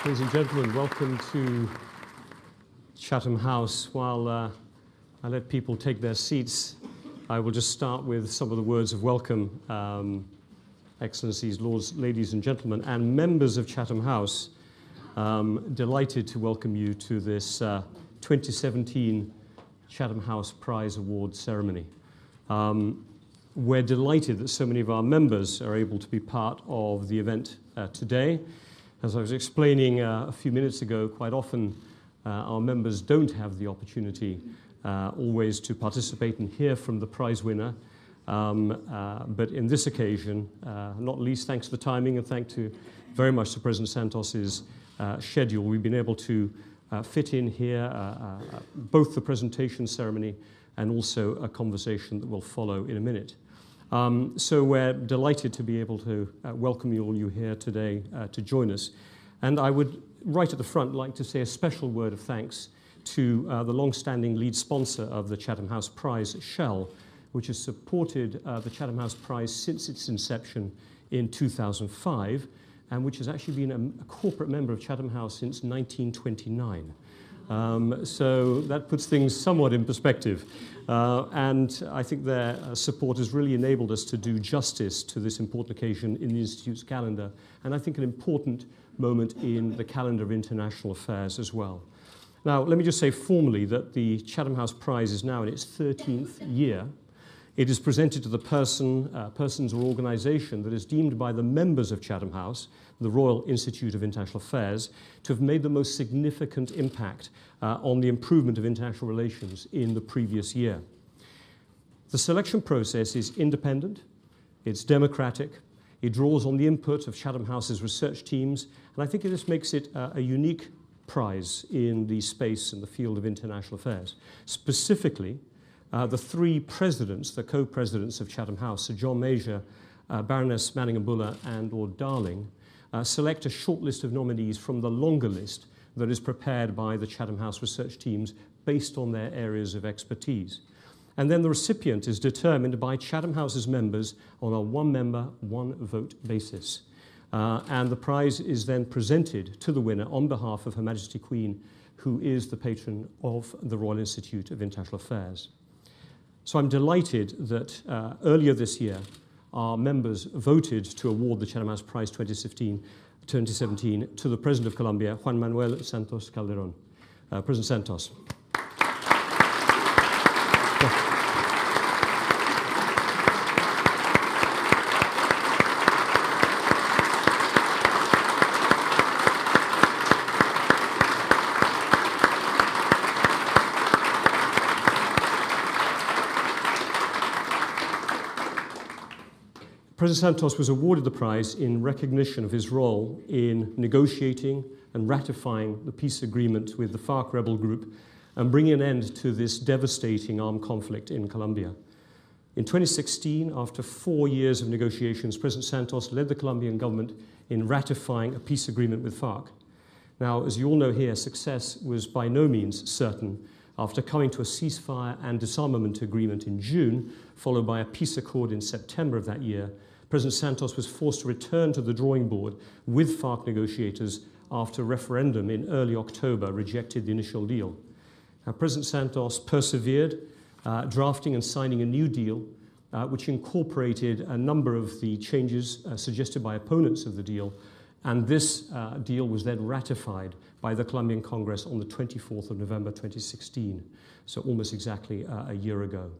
Ladies and gentlemen, welcome to Chatham House. While I let people take their seats, I will just start with some of the words of welcome. Excellencies, lords, ladies and gentlemen, and members of Chatham House, delighted to welcome you to this 2017 Chatham House Prize Award ceremony. We're delighted that so many of our members are able to be part of the event today. As I was explaining a few minutes ago, quite often our members don't have the opportunity always to participate and hear from the prize winner. But in this occasion, not least thanks to the timing and thanks to very much to President Santos's schedule, we've been able to fit in here both the presentation ceremony and also a conversation that will follow in a minute. So we're delighted to be able to welcome you here today to join us. And I would, right at the front, like to say a special word of thanks to the long-standing lead sponsor of the Chatham House Prize, Shell, which has supported the Chatham House Prize since its inception in 2005, and which has actually been a corporate member of Chatham House since 1929. So that puts things somewhat in perspective. And I think their support has really enabled us to do justice to this important occasion in the Institute's calendar, and I think an important moment in the calendar of international affairs as well. Now, let me just say formally that the Chatham House Prize is now in its 13th year. It is presented to the persons or organization that is deemed by the members of Chatham House, the Royal Institute of International Affairs, to have made the most significant impact on the improvement of international relations in the previous year. The selection process is independent, it's democratic, it draws on the input of Chatham House's research teams, and I think this makes it a unique prize in the space and the field of international affairs. Specifically, the three presidents, the co-presidents of Chatham House, Sir John Major, Baroness Manningham-Buller, and Lord Darling, select a short list of nominees from the longer list that is prepared by the Chatham House research teams based on their areas of expertise. And then the recipient is determined by Chatham House's members on a one-member, one-vote basis. And the prize is then presented to the winner on behalf of Her Majesty Queen, who is the patron of the Royal Institute of International Affairs. So I'm delighted that earlier this year, our members voted to award the Chatham House Prize 2017 to the President of Colombia, Juan Manuel Santos Calderón. President Santos. President Santos was awarded the prize in recognition of his role in negotiating and ratifying the peace agreement with the FARC rebel group and bringing an end to this devastating armed conflict in Colombia. In 2016, after 4 years of negotiations, President Santos led the Colombian government in ratifying a peace agreement with FARC. Now, as you all know here, success was by no means certain. After coming to a ceasefire and disarmament agreement in June, followed by a peace accord in September of that year, President Santos was forced to return to the drawing board with FARC negotiators after a referendum in early October rejected the initial deal. Now, President Santos persevered, drafting and signing a new deal, which incorporated a number of the changes suggested by opponents of the deal, and this deal was then ratified by the Colombian Congress on the 24th of November 2016, so almost exactly a year ago.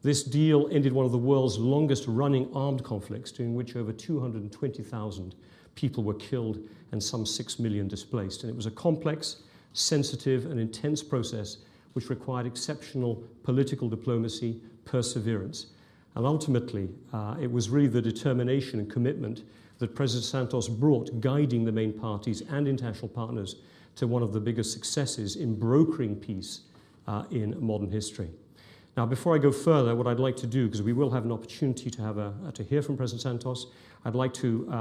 This deal ended one of the world's longest-running armed conflicts, during which over 220,000 people were killed and some 6 million displaced. And it was a complex, sensitive, and intense process which required exceptional political diplomacy, perseverance. And ultimately, it was really the determination and commitment that President Santos brought, guiding the main parties and international partners to one of the biggest successes in brokering peace in modern history. Now, before I go further, what I'd like to do, because we will have an opportunity to hear from President Santos, I'd like to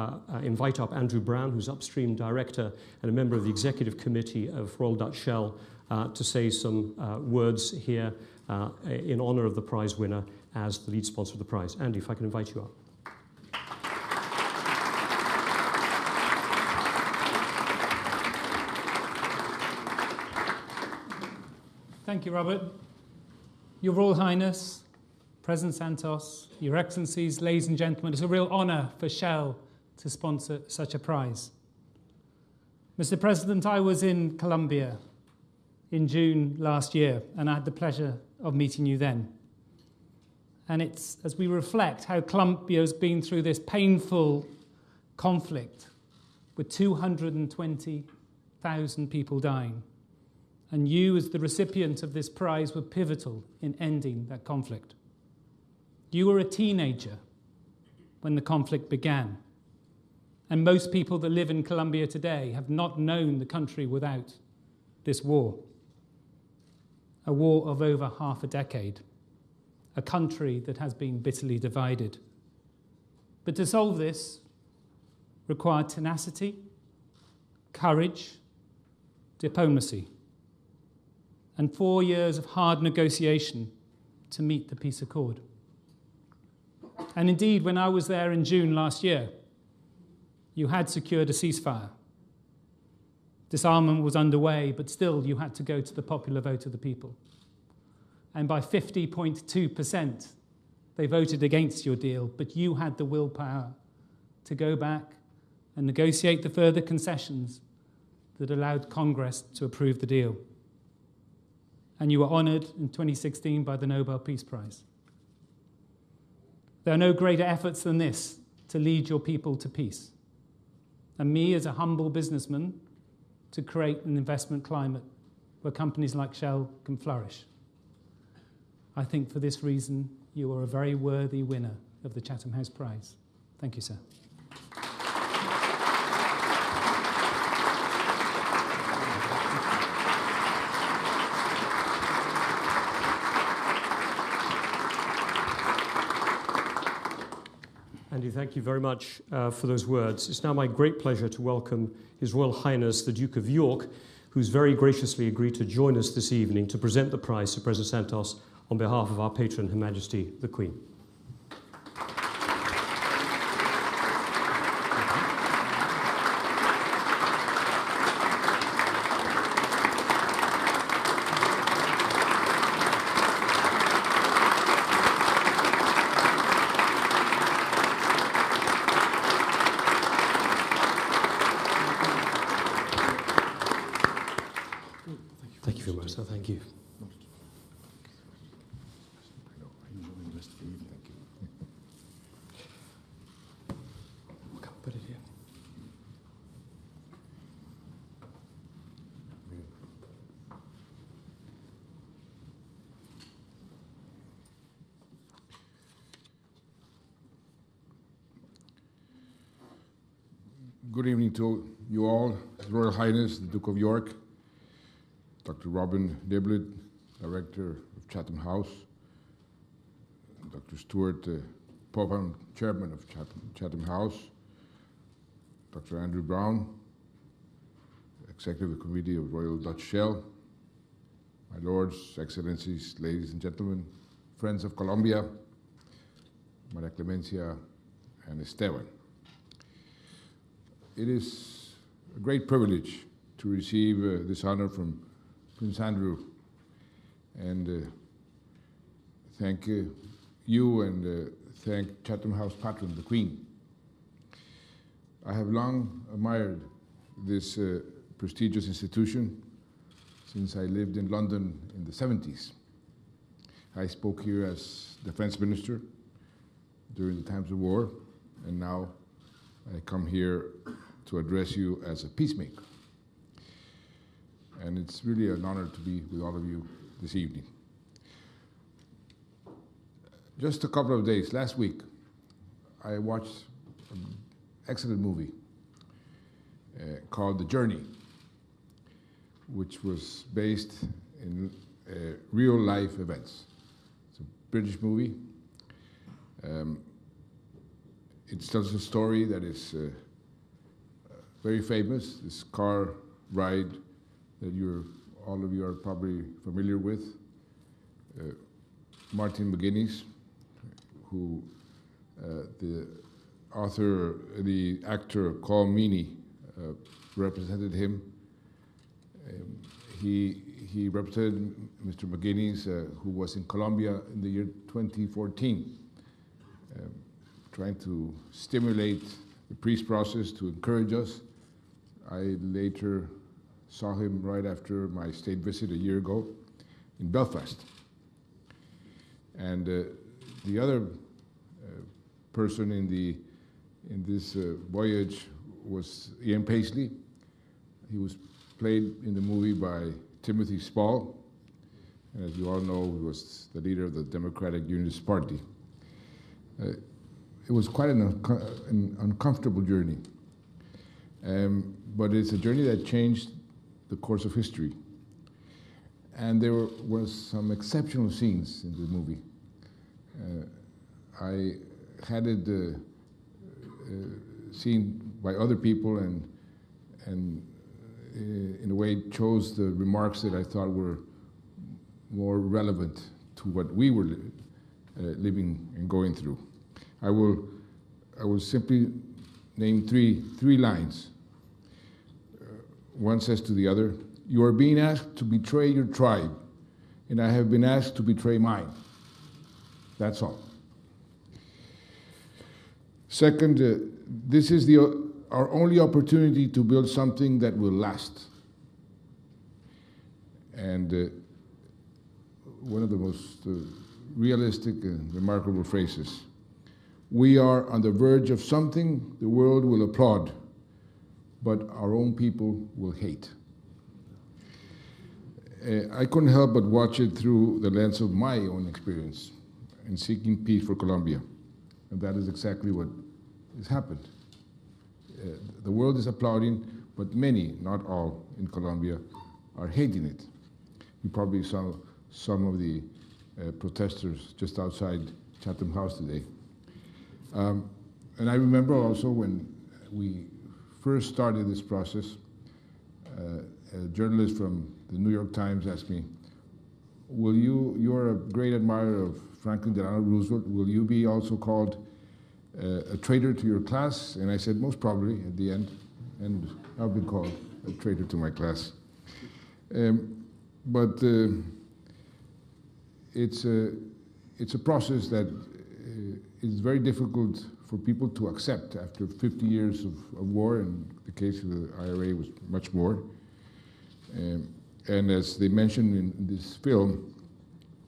invite up Andrew Brown, who's Upstream Director and a member of the Executive Committee of Royal Dutch Shell, to say some words here in honor of the prize winner as the lead sponsor of the prize. Andy, if I can invite you up. Thank you, Robert. Your Royal Highness, President Santos, Your Excellencies, ladies and gentlemen, it's a real honour for Shell to sponsor such a prize. Mr. President, I was in Colombia in June last year, and I had the pleasure of meeting you then. And it's as we reflect how Colombia has been through this painful conflict with 220,000 people dying. And you, as the recipient of this prize, were pivotal in ending that conflict. You were a teenager when the conflict began. And most people that live in Colombia today have not known the country without this war. A war of over half a decade. A country that has been bitterly divided. But to solve this required tenacity, courage, diplomacy, and 4 years of hard negotiation to meet the peace accord. And indeed, when I was there in June last year, you had secured a ceasefire. Disarmament was underway, but still you had to go to the popular vote of the people. And by 50.2%, they voted against your deal, but you had the willpower to go back and negotiate the further concessions that allowed Congress to approve the deal. And you were honoured in 2016 by the Nobel Peace Prize. There are no greater efforts than this to lead your people to peace. And me, as a humble businessman, to create an investment climate where companies like Shell can flourish. I think for this reason, you are a very worthy winner of the Chatham House Prize. Thank you, sir. Andy, thank you very much for those words. It's now my great pleasure to welcome His Royal Highness the Duke of York, who's very graciously agreed to join us this evening to present the prize to President Santos on behalf of our patron, Her Majesty the Queen. Thank you very much, sir. Thank you. Put it here. Good evening to you all, His Royal Highness, the Duke of York, Dr. Robin Niblet, Director of Chatham House, Dr. Stuart Popham, Chairman of Chatham House, Dr. Andrew Brown, Executive Committee of Royal Dutch Shell, my Lords, Excellencies, ladies and gentlemen, friends of Colombia, Maria Clemencia and Esteban. It is a great privilege to receive this honor from Prince Andrew, and thank you and thank Chatham House patron, the Queen. I have long admired this prestigious institution since I lived in London in the 70s. I spoke here as Defense Minister during the times of war, and now I come here to address you as a peacemaker. And it's really an honor to be with all of you this evening. Just a couple of days, last week, I watched an excellent movie called The Journey, which was based in real life events. It's a British movie. It tells a story that is very famous, this car ride that all of you are probably familiar with. Martin McGuinness, who the actor Paul Meany represented him. He he represented Mr. McGuinness, who was in Colombia in the year 2014, trying to stimulate the peace process, to encourage us. I later saw him right after my state visit a year ago in Belfast. And the other person in this voyage was Ian Paisley. He was played in the movie by Timothy Spall, and as you all know, he was the leader of the Democratic Unionist Party. It was quite an uncomfortable journey, but it's a journey that changed the course of history. And there were some exceptional scenes in the movie. I had it seen by other people and in a way chose the remarks that I thought were more relevant to what we were living and going through. I will simply name three lines. One says to the other, "You are being asked to betray your tribe, and I have been asked to betray mine." That's all. Second, this is our only opportunity to build something that will last. And one of the most realistic and remarkable phrases, "We are on the verge of something the world will applaud, but our own people will hate." I couldn't help but watch it through the lens of my own experience in seeking peace for Colombia. And that is exactly what has happened. The world is applauding, but many, not all, in Colombia are hating it. You probably saw some of the protesters just outside Chatham House today. And I remember also when we first started this process, a journalist from the New York Times asked me, you're a great admirer of Franklin Delano Roosevelt, will you be also called a traitor to your class? And I said, most probably at the end, and I've been called a traitor to my class. But it's a process that is very difficult for people to accept after 50 years of war. In the case of the IRA, was much more. And as they mentioned in this film,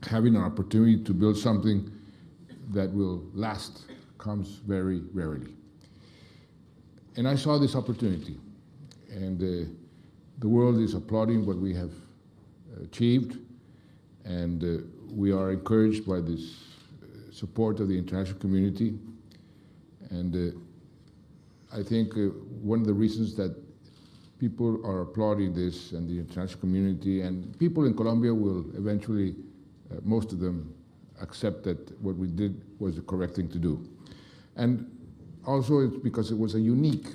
having an opportunity to build something that will last comes very rarely. And I saw this opportunity, and the world is applauding what we have achieved, and we are encouraged by this support of the international community. And I think one of the reasons that people are applauding this, and the international community and people in Colombia will eventually, most of them, accept that what we did was the correct thing to do. And also it's because it was a unique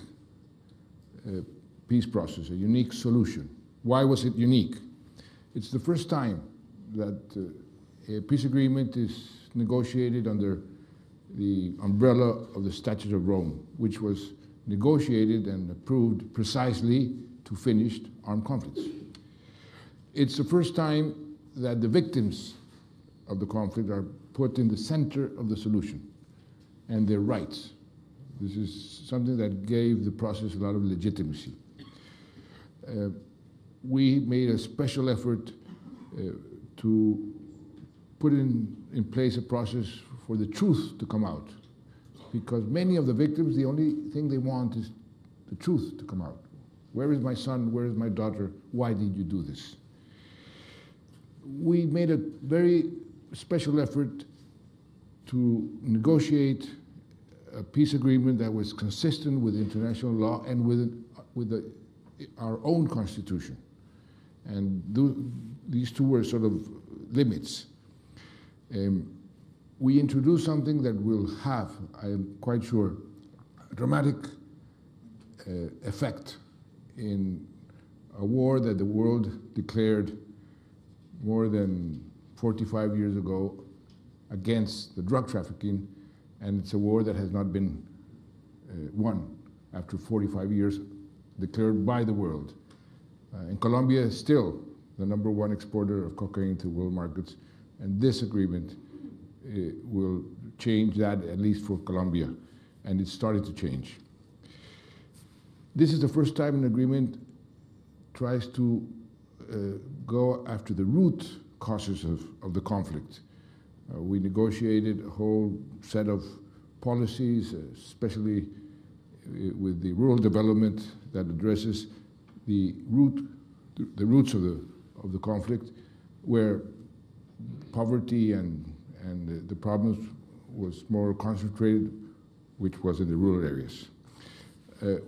peace process, a unique solution. Why was it unique? It's the first time that a peace agreement is negotiated under the umbrella of the Statute of Rome, which was negotiated and approved precisely to finish armed conflicts. It's the first time that the victims of the conflict are put in the center of the solution, and their rights. This is something that gave the process a lot of legitimacy. We made a special effort to put in place a process for the truth to come out, because many of the victims, the only thing they want is the truth to come out. Where is my son? Where is my daughter? Why did you do this? We made a very special effort to negotiate a peace agreement that was consistent with international law and with our own constitution. And these two were sort of limits. We introduced something that will have, I am quite sure, a dramatic effect in a war that the world declared more than 45 years ago against the drug trafficking, and it's a war that has not been won after 45 years, declared by the world. In Colombia, still, the #1 exporter of cocaine to world markets, and this agreement will change that, at least for Colombia, and it's started to change. This is the first time an agreement tries to go after the root causes of the conflict. We negotiated a whole set of policies, especially with the rural development that addresses the roots of the conflict, where poverty and the problems was more concentrated, which was in the rural areas.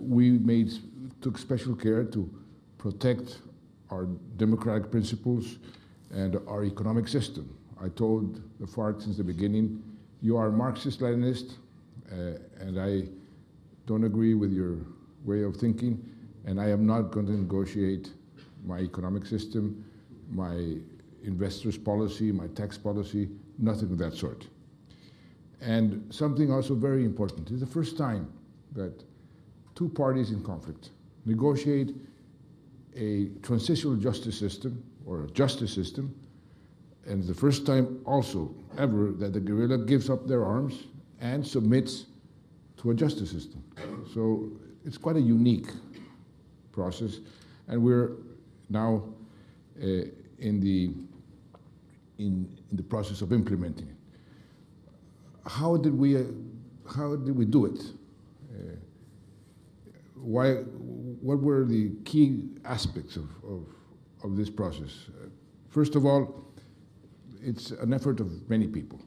We took special care to protect our democratic principles and our economic system. I told the FARC since the beginning, you are Marxist-Leninist, and I don't agree with your way of thinking, and I am not going to negotiate my economic system, my investors' policy, my tax policy, nothing of that sort. And something also very important, it's the first time that two parties in conflict negotiate a transitional justice system, or a justice system, and it's the first time also ever that the guerrilla gives up their arms and submits to a justice system. So it's quite a unique process, and we're now in the process of implementing it. How did we do it? What were the key aspects of this process? First of all, it's an effort of many people,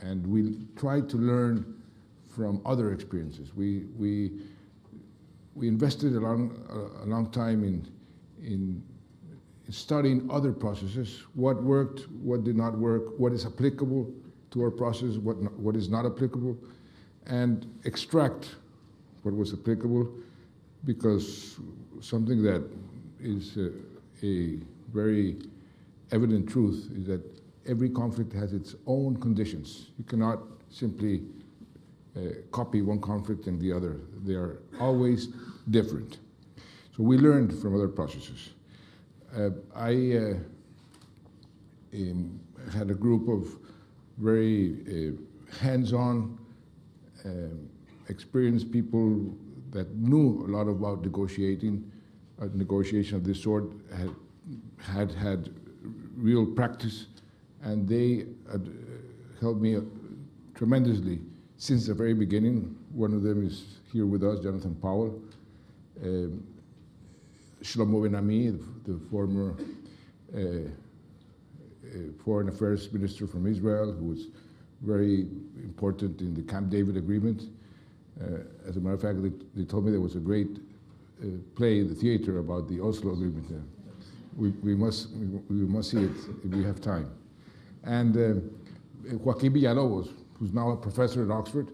and we try to learn from other experiences. We invested a long time in studying other processes, what worked, what did not work, what is applicable to our process, what is not applicable, and extract what was applicable, because something that is a very evident truth is that every conflict has its own conditions. You cannot simply copy one conflict and the other. They are always different. So we learned from other processes. I had a group of very hands-on, experienced people that knew a lot about negotiating. A negotiation of this sort had real practice, and they helped me tremendously since the very beginning. One of them is here with us, Jonathan Powell. Shlomo Ben-Ami, the former Foreign Affairs Minister from Israel, who was very important in the Camp David Agreement. As a matter of fact, they told me there was a great play in the theater about the Oslo Agreement. We must see it if we have time. And Joaquin Villalobos, who's now a professor at Oxford,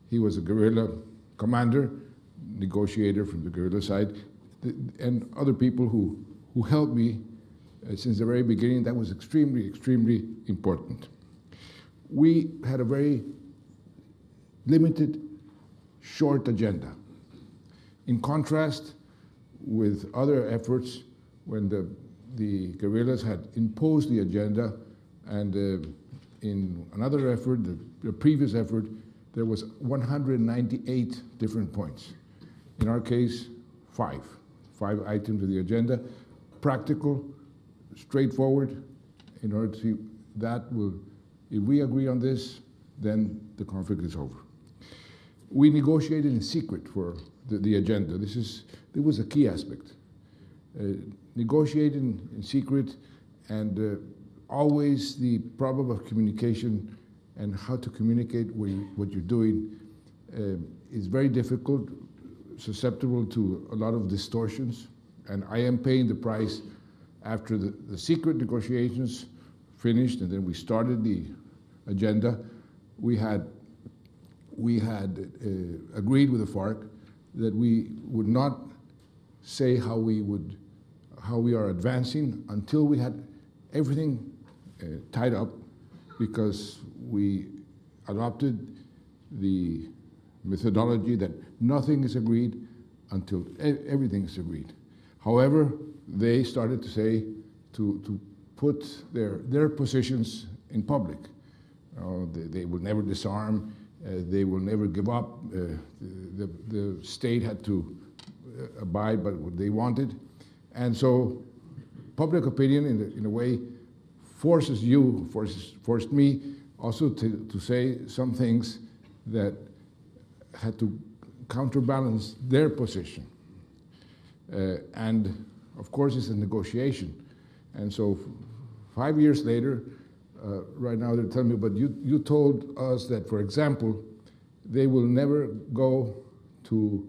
he was a guerrilla commander, negotiator from the guerrilla side, and other people who helped me since the very beginning. That was extremely, extremely important. We had a very limited, short agenda. In contrast with other efforts, when the guerrillas had imposed the agenda, and in another effort, the previous effort, there was 198 different points. In our case, five items of the agenda, practical, straightforward, in order to see that will, if we agree on this, then the conflict is over. We negotiated in secret for the agenda. This was a key aspect. Negotiating in secret, and always the problem of communication and how to communicate what you're doing is very difficult, susceptible to a lot of distortions, and I am paying the price after the secret negotiations finished, and then we started the agenda. We had agreed with the FARC that we would not say how we are advancing until we had everything tied up, because we adopted the methodology that nothing is agreed until everything is agreed. However, they started to say, to put their positions in public. They will never disarm, they will never give up. The state had to abide by what they wanted. And so public opinion, in a way, forced me also to say some things that had to counterbalance their position. And of course, it's a negotiation. And so 5 years later, right now they're telling me, but you told us that, for example, they will never go to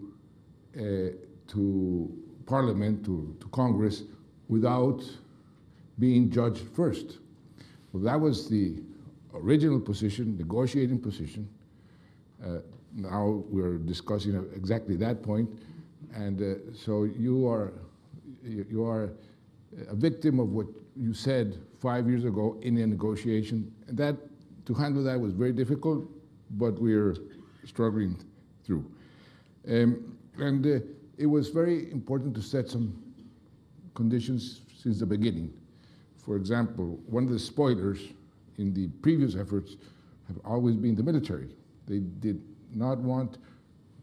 Parliament, to Congress, without being judged first. Well, that was the original position, negotiating position. Now we're discussing exactly that point. And so you are a victim of what you said 5 years ago in a negotiation. And that, to handle that was very difficult, but we're struggling through. It was very important to set some conditions since the beginning. For example, one of the spoilers in the previous efforts have always been the military. They did not want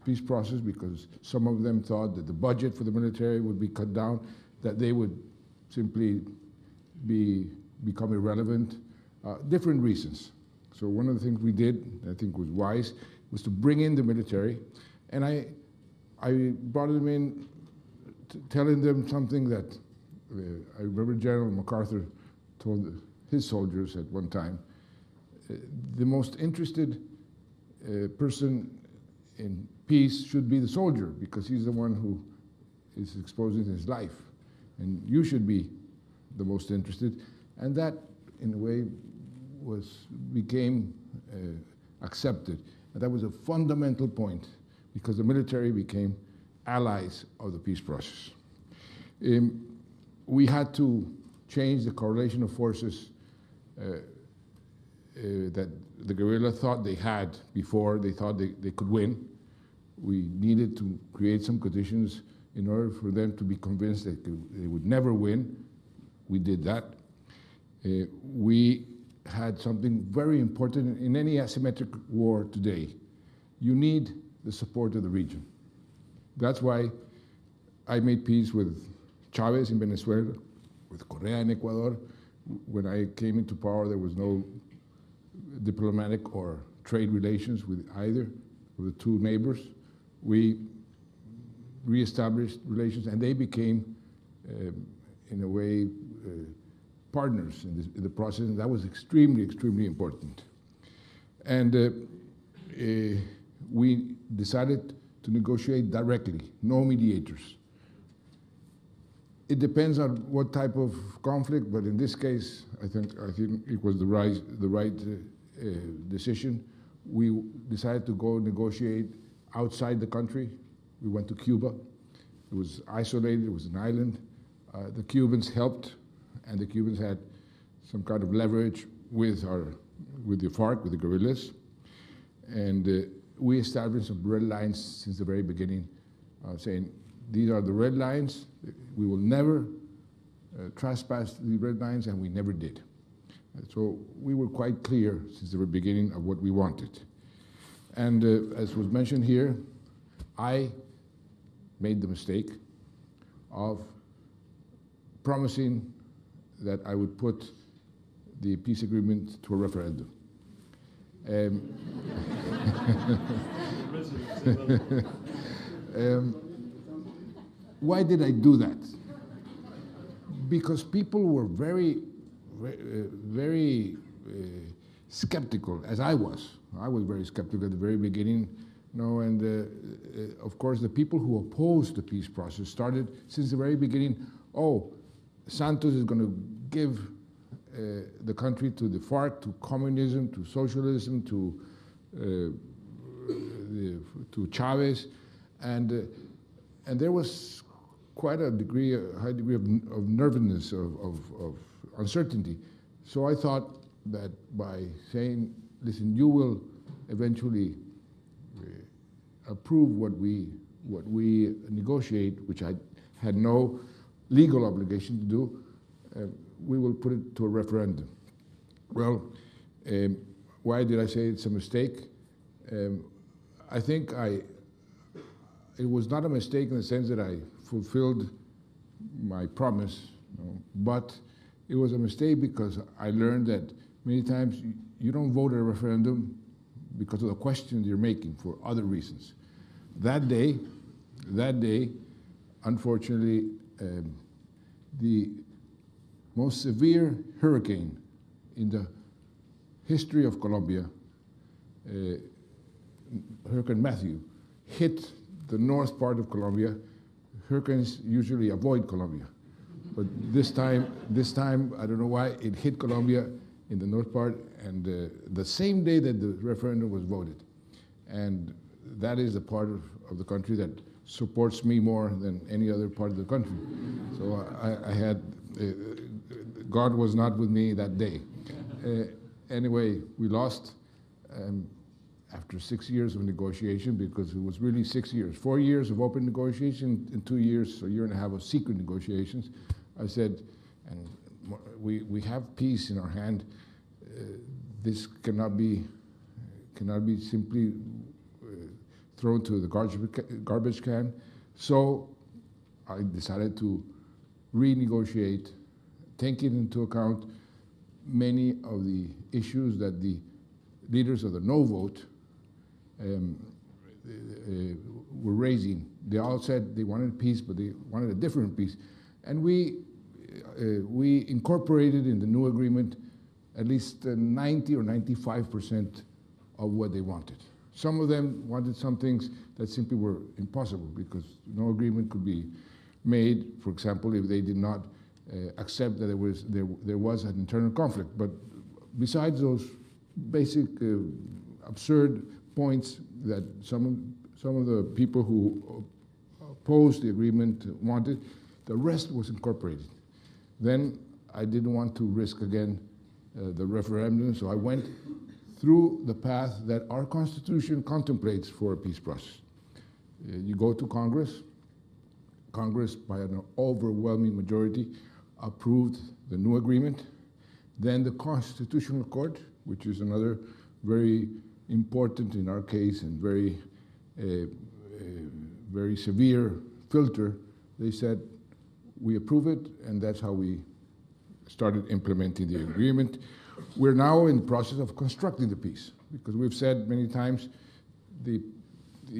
peace process because some of them thought that the budget for the military would be cut down, that they would simply become irrelevant, different reasons. So one of the things we did, I think was wise, was to bring in the military, and I brought them in telling them something that I remember General MacArthur told his soldiers at one time. The most interested person in peace should be the soldier, because he's the one who is exposing his life. And you should be the most interested. And that, in a way, became accepted. And that was a fundamental point, because the military became allies of the peace process. We had to change the correlation of forces that the guerrilla thought they had before. They thought they could win. We needed to create some conditions in order for them to be convinced that they would never win. We did that. We had something very important in any asymmetric war today. You need the support of the region. That's why I made peace with Chavez in Venezuela, with Correa in Ecuador. When I came into power, there was no diplomatic or trade relations with either of the two neighbors. We reestablished relations, and they became, in a way, partners in the process, and that was extremely, extremely important. And we decided to negotiate directly, no mediators. It depends on what type of conflict, but in this case, I think it was the right decision. We decided to go negotiate outside the country. We went to Cuba. It was isolated, it was an island. The Cubans helped, and the Cubans had some kind of leverage with the FARC, with the guerrillas. And we established some red lines since the very beginning, saying, these are the red lines. We will never trespass the red lines, and we never did. So we were quite clear since the very beginning of what we wanted. And as was mentioned here, I made the mistake of promising that I would put the peace agreement to a referendum. Why did I do that? Because people were very skeptical, as I was. I was very skeptical at the very beginning. And of course, the people who opposed the peace process started since the very beginning. Oh, Santos is going to give the country to the FARC, to communism, to socialism, to Chavez, and there was quite a high degree of nervousness, of uncertainty. So I thought that by saying, listen, you will eventually approve what we negotiate, which I had no legal obligation to do, we will put it to a referendum. Well, why did I say it's a mistake? I think it was not a mistake in the sense that I fulfilled my promise, but it was a mistake because I learned that many times you don't vote at a referendum because of the question you're making for other reasons. That day, unfortunately, the most severe hurricane in the history of Colombia, Hurricane Matthew, hit the north part of Colombia. Hurricanes usually avoid Colombia, but this time, I don't know why, it hit Colombia in the north part, and the same day that the referendum was voted. And that is the part of the country that supports me more than any other part of the country. So I had, God was not with me that day. Anyway, we lost after 6 years of negotiation, because it was really 6 years. 4 years of open negotiation and 2 years, a year and a half of secret negotiations. I said, and we have peace in our hand. This cannot be simply thrown to the garbage can. So I decided to renegotiate, taking into account many of the issues that the leaders of the no vote were raising. They all said they wanted peace, but they wanted a different peace. And we incorporated in the new agreement at least 90 or 95% of what they wanted. Some of them wanted some things that simply were impossible, because no agreement could be made, for example, if they did not accept that there was an internal conflict. But besides those basic absurd points that some of the people who opposed the agreement wanted, the rest was incorporated. Then I didn't want to risk again the referendum, so I went through the path that our Constitution contemplates for a peace process. You go to Congress. Congress, by an overwhelming majority, approved the new agreement. Then the Constitutional Court, which is another very important in our case and very severe filter, they said, we approve it, and that's how we started implementing the agreement. We're now in the process of constructing the peace, because we've said many times, the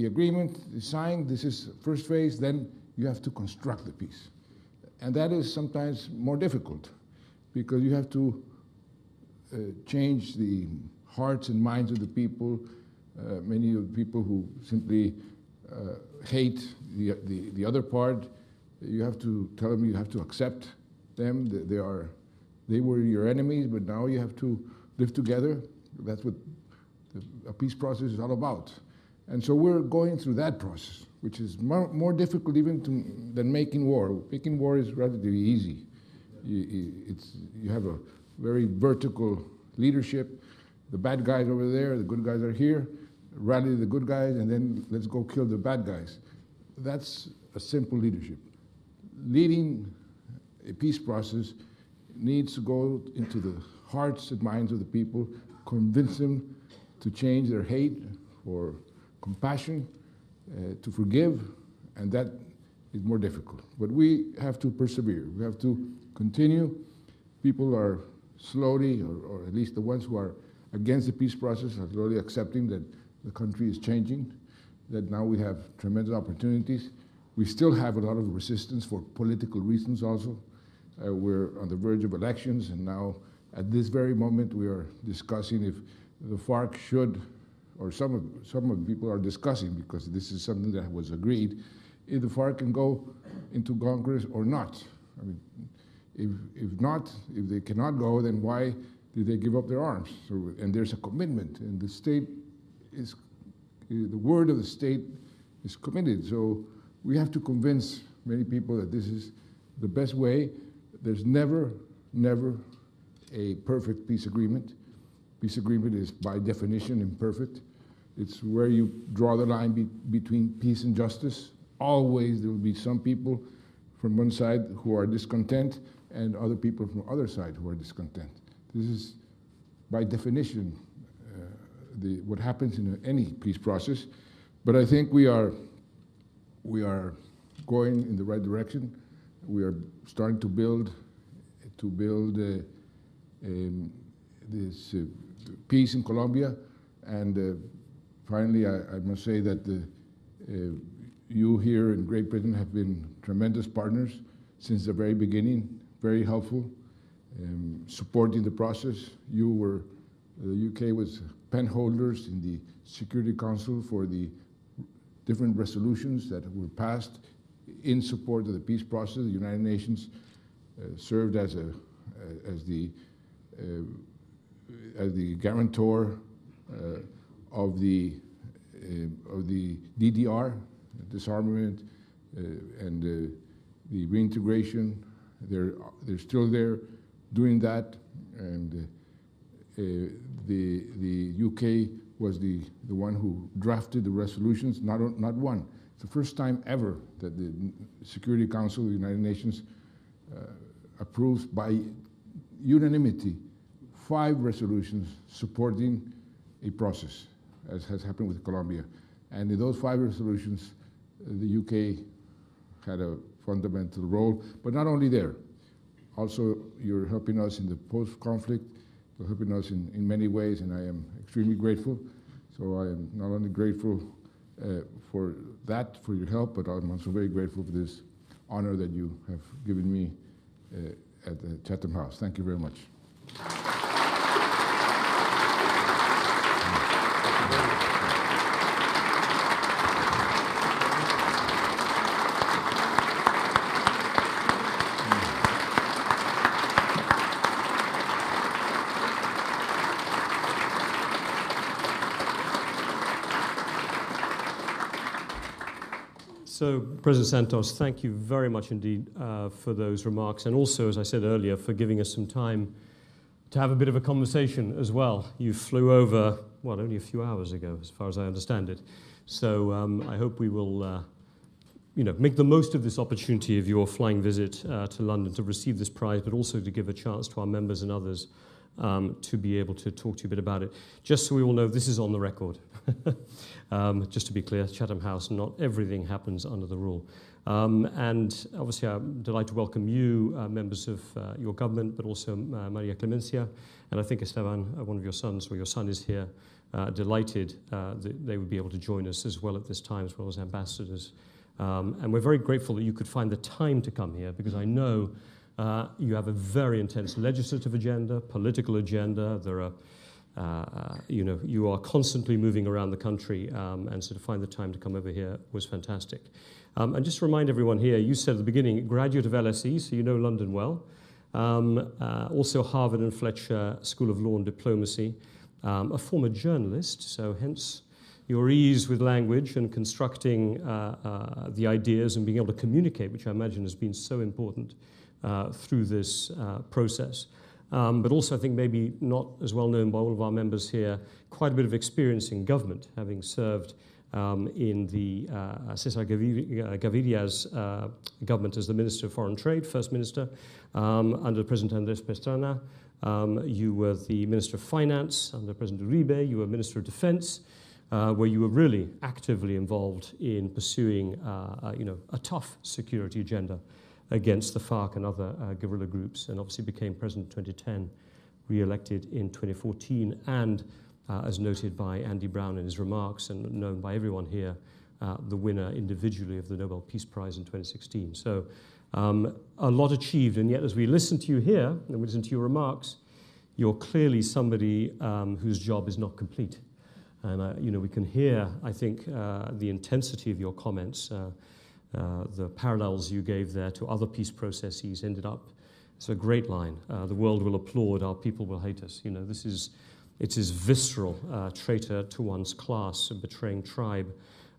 agreement is signed, this is first phase, then you have to construct the peace. And that is sometimes more difficult, because you have to change the hearts and minds of the people. Many of the people who simply hate the other part, you have to tell them you have to accept them. They were your enemies, but now you have to live together. That's what a peace process is all about. And so we're going through that process, which is more difficult even than making war. Making war is relatively easy. You have a very vertical leadership. The bad guys over there, the good guys are here. Rally the good guys, and then let's go kill the bad guys. That's a simple leadership. Leading a peace process needs to go into the hearts and minds of the people, convince them to change their hate for compassion, to forgive, and that is more difficult. But we have to persevere. We have to continue. People are slowly, or at least the ones who are against the peace process, are slowly accepting that the country is changing, that now we have tremendous opportunities. We still have a lot of resistance for political reasons also. We're on the verge of elections, and now at this very moment we are discussing if the FARC should, or some of the people are discussing, because this is something that was agreed, if the FARC can go into Congress or not. I mean, if they cannot go, then why did they give up their arms? So, and there's a commitment, and the state is, the word of the state is committed. So we have to convince many people that this is the best way. There's never a perfect peace agreement. Peace agreement is by definition imperfect. It's where you draw the line between peace and justice. Always there will be some people from one side who are discontent and other people from the other side who are discontent. This is, by definition, what happens in any peace process. But I think we are going in the right direction. We are starting to build this peace in Colombia. And finally, I must say that you here in Great Britain have been tremendous partners since the very beginning, very helpful, supporting the process. The UK was pen holders in the Security Council for the different resolutions that were passed in support of the peace process. The United Nations served as the guarantor of the DDR, disarmament, and the reintegration. They're still there doing that, and the UK was the one who drafted the resolutions, not one. It's the first time ever that the Security Council of the United Nations approves by unanimity 5 resolutions supporting a process, as has happened with Colombia. And in those 5 resolutions, the UK had a fundamental role, but not only there. Also, you're helping us in the post-conflict, you're helping us in many ways, and I am extremely grateful. So I am not only grateful for your help, but I'm also very grateful for this honor that you have given me at the Chatham House. Thank you very much. So, President Santos, thank you very much indeed for those remarks, and also, as I said earlier, for giving us some time to have a bit of a conversation as well. You flew over, only a few hours ago, as far as I understand it. So I hope we will, make the most of this opportunity of your flying visit to London to receive this prize, but also to give a chance to our members and others to be able to talk to you a bit about it. Just so we all know, this is on the record. Just to be clear, Chatham House, not everything happens under the rule. And obviously, I'm delighted to welcome you, members of your government, but also Maria Clemencia, and I think Esteban, one of your sons, or your son is here, delighted that they would be able to join us as well at this time, as well as ambassadors. And we're very grateful that you could find the time to come here, because I know you have a very intense legislative agenda, political agenda. There are you are constantly moving around the country, and so to find the time to come over here was fantastic. And just to remind everyone here, you said at the beginning, graduate of LSE, so you know London well. Also Harvard and Fletcher School of Law and Diplomacy. A former journalist, so hence your ease with language and constructing the ideas and being able to communicate, which I imagine has been so important through this process. But also, I think maybe not as well known by all of our members here, quite a bit of experience in government, having served in the Cesar Gaviria's government as the Minister of Foreign Trade, First Minister, under President Andrés Pastrana. You were the Minister of Finance under President Uribe. You were Minister of Defense, where you were really actively involved in pursuing a tough security agenda against the FARC and other guerrilla groups, and obviously became president in 2010, re-elected in 2014, and as noted by Andy Brown in his remarks and known by everyone here, the winner individually of the Nobel Peace Prize in 2016. So a lot achieved, and yet as we listen to you here, and we listen to your remarks, you're clearly somebody whose job is not complete. And we can hear, I think, the intensity of your comments, the parallels you gave there to other peace processes ended up. It's a great line. The world will applaud, our people will hate us. It is visceral, traitor to one's class, a betraying tribe.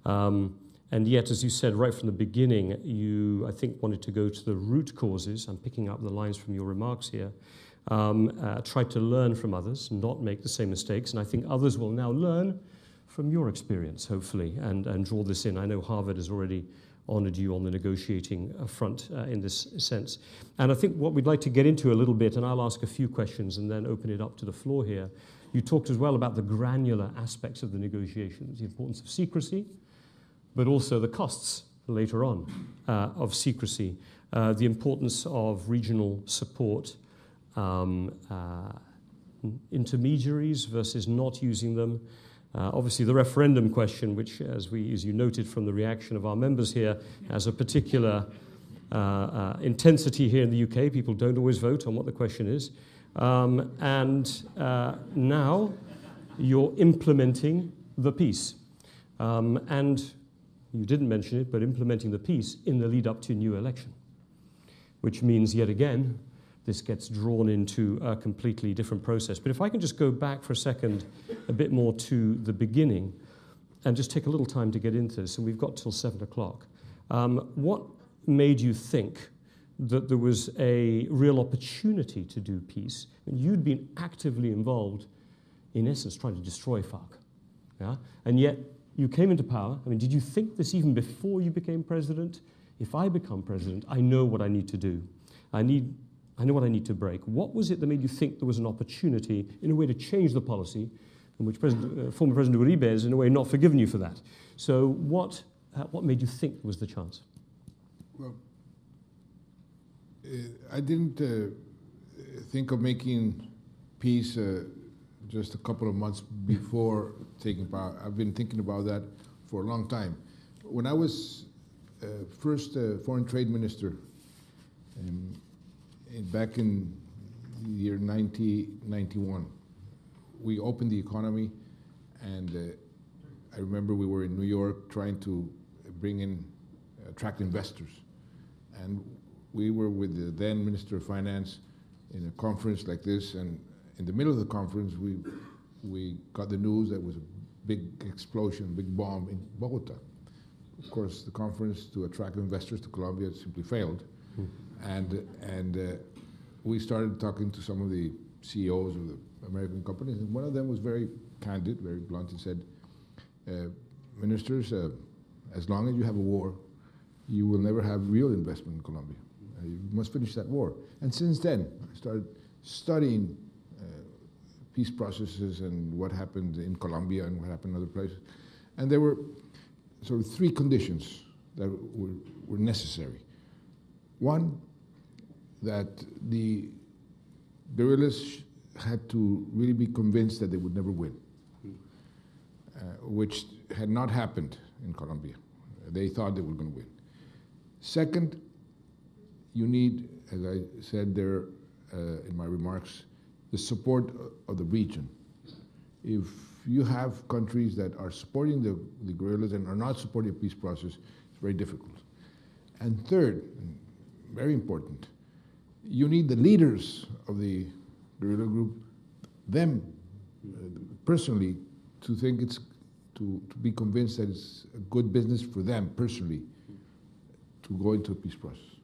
And yet, as you said right from the beginning, you, I think, wanted to go to the root causes. I'm picking up the lines from your remarks here. Try to learn from others, not make the same mistakes. And I think others will now learn from your experience, hopefully, and draw this in. I know Harvard has already honored you on the negotiating front in this sense. And I think what we'd like to get into a little bit, and I'll ask a few questions and then open it up to the floor here. You talked as well about the granular aspects of the negotiations, the importance of secrecy, but also the costs later on of secrecy, the importance of regional support, intermediaries versus not using them. Obviously, the referendum question, which, as you noted from the reaction of our members here, has a particular intensity here in the UK. People don't always vote on what the question is. And now you're implementing the peace. And you didn't mention it, but implementing the peace in the lead up to a new election, which means, yet again, this gets drawn into a completely different process. But if I can just go back for a second a bit more to the beginning and just take a little time to get into this, and we've got till 7 o'clock. What made you think that there was a real opportunity to do peace? And you'd been actively involved, in essence, trying to destroy FARC. Yeah? And yet you came into power. I mean, did you think this even before you became president? If I become president, I know what I need to do. I know what I need to break. What was it that made you think there was an opportunity, in a way, to change the policy, in which former President Uribe has, in a way, not forgiven you for that? So what made you think was the chance? Well, I didn't think of making peace just a couple of months before taking power. I've been thinking about that for a long time. When I was first foreign trade minister, back in the year 1991, we opened the economy, and I remember we were in New York trying to attract investors. And we were with the then Minister of Finance in a conference like this, and in the middle of the conference, we got the news that there was a big explosion, a big bomb in Bogota. Of course, the conference to attract investors to Colombia simply failed. And we started talking to some of the CEOs of the American companies, and one of them was very candid, very blunt, and said, ministers, as long as you have a war, you will never have real investment in Colombia. You must finish that war. And since then, I started studying peace processes and what happened in Colombia and what happened in other places. And there were sort of three conditions that were necessary. One, that the guerrillas had to really be convinced that they would never win, which had not happened in Colombia. They thought they were going to win. Second, you need, as I said there in my remarks, the support of the region. If you have countries that are supporting the guerrillas and are not supporting a peace process, it's very difficult. And third, very important, you need the leaders of the guerrilla group, them personally, to think it's, to be convinced that it's a good business for them personally to go into a peace process.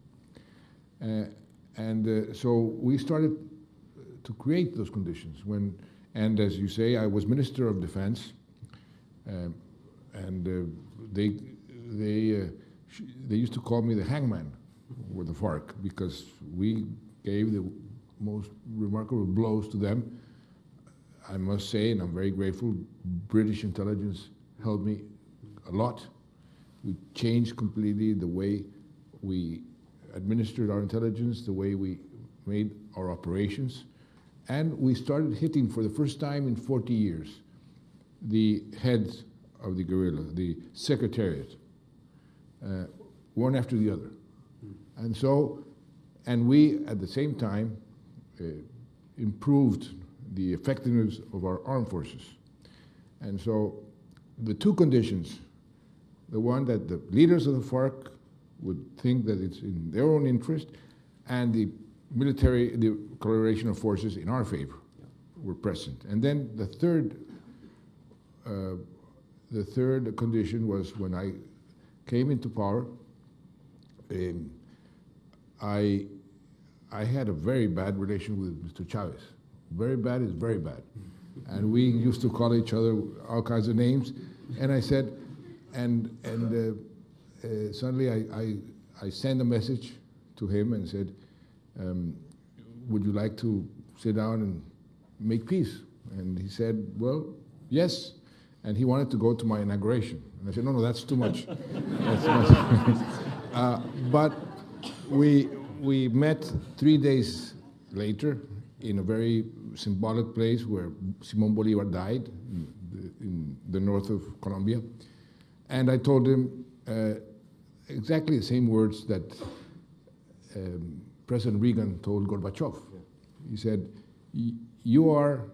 So we started to create those conditions. And as you say, I was Minister of Defense, and they used to call me the hangman with the FARC, because we gave the most remarkable blows to them. I must say, and I'm very grateful, British intelligence helped me a lot. We changed completely the way we administered our intelligence, the way we made our operations, and we started hitting, for the first time in 40 years, the heads of the guerrilla, the secretariat, one after the other. And we, at the same time, improved the effectiveness of our armed forces. And so the two conditions, the one that the leaders of the FARC would think that it's in their own interest, and the collaboration of forces in our favor were present. And then the third condition was, when I came into power, I had a very bad relation with Mr. Chavez. Very bad is very bad. And we used to call each other all kinds of names. And I said, and suddenly I sent a message to him and said, would you like to sit down and make peace? And he said, well, yes. And he wanted to go to my inauguration. And I said, no, that's too much. That's too much. But we met 3 days later in a very symbolic place where Simón Bolívar died in the north of Colombia. And I told him exactly the same words that President Reagan told Gorbachev. He said, you are,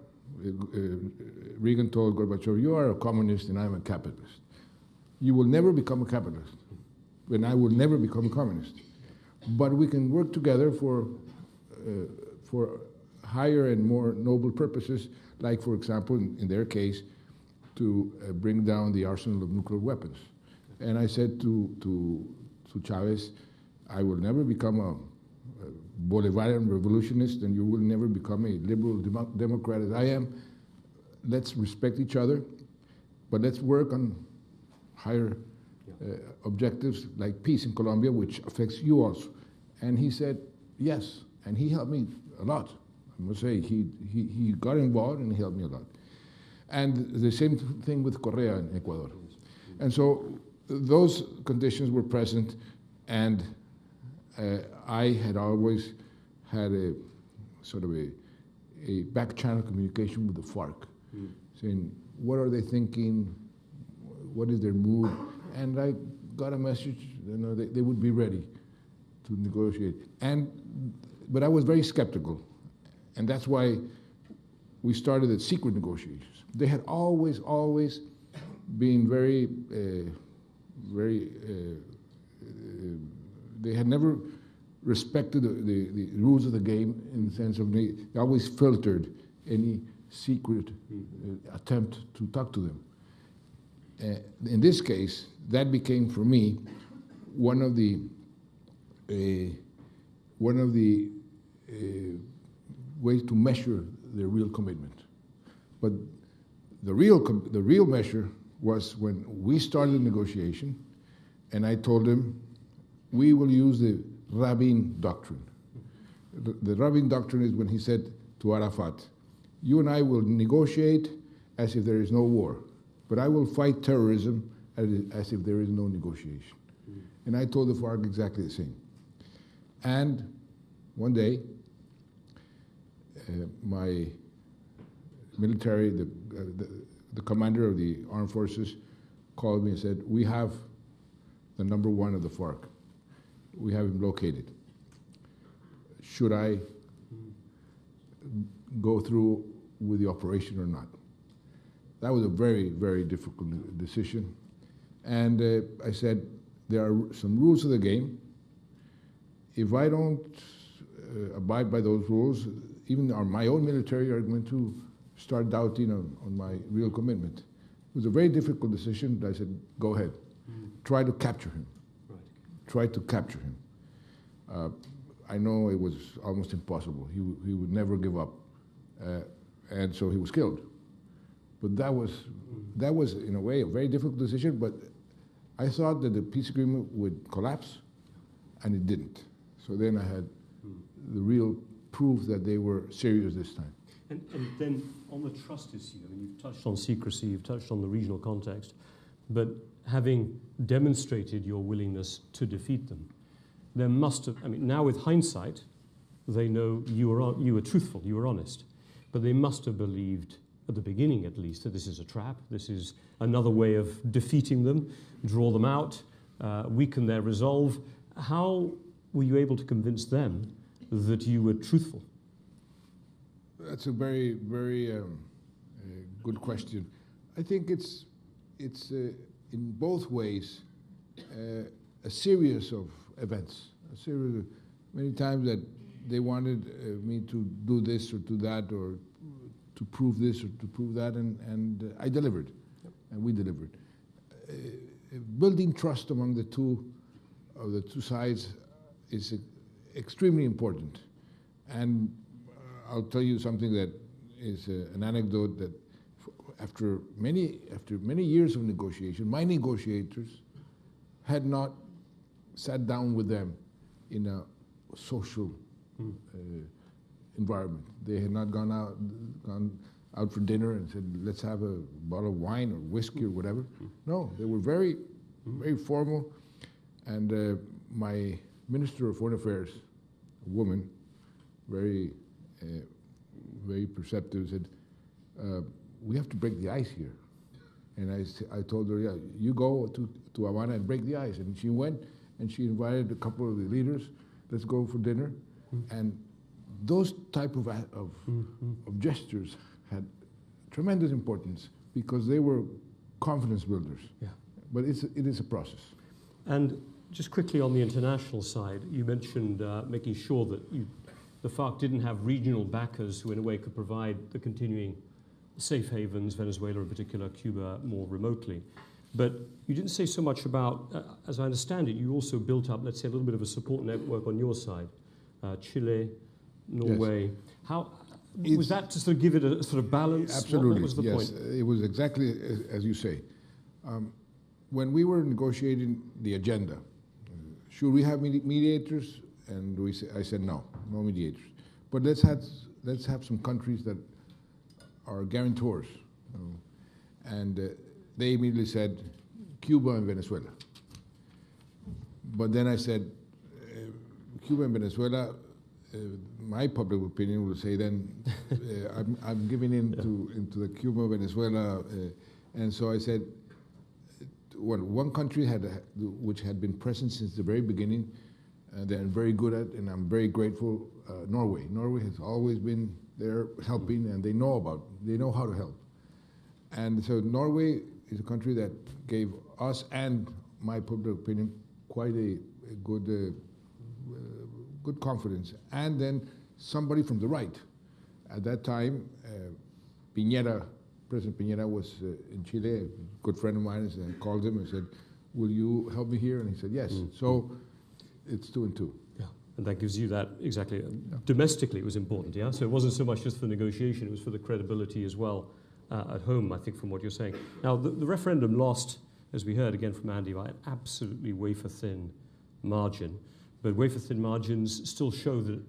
Reagan told Gorbachev, you are a communist and I'm a capitalist. You will never become a capitalist, and I will never become a communist. But we can work together for higher and more noble purposes, like, for example, in their case, to bring down the arsenal of nuclear weapons. And I said to Chavez, I will never become a Bolivarian revolutionist, and you will never become a liberal democrat as I am. Let's respect each other, but let's work on higher objectives like peace in Colombia, which affects you also. And he said, yes, and he helped me a lot. I must say, he got involved and he helped me a lot. And the same thing with Correa in Ecuador. And so those conditions were present, and I had always had a sort of a back channel communication with the FARC, saying, what are they thinking? What is their mood? And I got a message, they would be ready to negotiate. But I was very skeptical, and that's why we started at secret negotiations. They had always been very, they had never respected the rules of the game, in the sense of they always filtered any secret attempt to talk to them. In this case, that became for me one of the ways to measure their real commitment. But the real measure was when we started the negotiation, and I told them, we will use the Rabin doctrine. The Rabin doctrine is when he said to Arafat, you and I will negotiate as if there is no war, but I will fight terrorism as if there is no negotiation. And I told the FARC exactly the same. And one day, my military, the commander of the armed forces, called me and said, we have the number one of the FARC. We have him located. Should I go through with the operation or not? That was a very, very difficult decision. And I said, there are some rules of the game. If I don't abide by those rules, even my own military are going to start doubting on my real commitment. It was a very difficult decision, but I said, go ahead. Try to capture him. Right. Try to capture him. I know it was almost impossible. He would never give up. And so he was killed. But that was, in a way, a very difficult decision, but I thought that the peace agreement would collapse, and it didn't. So then I had the real proof that they were serious this time. And then on the trust issue, I mean, you've touched on secrecy, you've touched on the regional context, but having demonstrated your willingness to defeat them, there must have, I mean, now with hindsight, they know you were truthful, you were honest, but they must have believed, at the beginning at least, that this is a trap, this is another way of defeating them, draw them out, weaken their resolve. How were you able to convince them that you were truthful? That's a very, very good question. I think it's in both ways a series of events. Many times that they wanted me to do this or do that, or to prove this or to prove that, and I delivered, and we delivered. Building trust among the two sides is extremely important, and I'll tell you something that is an anecdote that after many years of negotiation, my negotiators had not sat down with them in a social environment. They had not gone out for dinner and said, let's have a bottle of wine or whiskey or whatever. No, they were very, very formal. And my Minister of Foreign Affairs, a woman, very, very perceptive, said, we have to break the ice here. And I told her, yeah, you go to Havana and break the ice. And she went and she invited a couple of the leaders, let's go for dinner. And those type of gestures had tremendous importance because they were confidence builders. Yeah. But it is a process. And just quickly on the international side, you mentioned making sure that the FARC didn't have regional backers who in a way could provide the continuing safe havens, Venezuela in particular, Cuba more remotely. But you didn't say so much about, as I understand it, you also built up, let's say, a little bit of a support network on your side. Chile, Norway. Yes. How was that to sort of give it a sort of balance? Absolutely, what was the yes. point? It was exactly as you say. When we were negotiating the agenda, should we have mediators? And I said no mediators. But let's have some countries that are guarantors. And they immediately said Cuba and Venezuela. But then I said Cuba and Venezuela. My public opinion would say then I'm giving into the Cuba Venezuela, and so I said, well, one country which had been present since the very beginning, they're very good at, and I'm very grateful. Norway. Norway has always been there helping, and they know how to help. And so Norway is a country that gave us and my public opinion quite a good confidence. And then somebody from the right. At that time, President Piñera was in Chile, a good friend of mine, and I called him and said, will you help me here? And he said, yes. So it's 2 and 2. Yeah, and that gives you that, exactly. Yeah. Domestically, it was important, yeah? So it wasn't so much just for negotiation, it was for the credibility as well at home, I think, from what you're saying. Now, the referendum lost, as we heard again from Andy, by an absolutely wafer-thin margin. But wafer-thin margins still show that,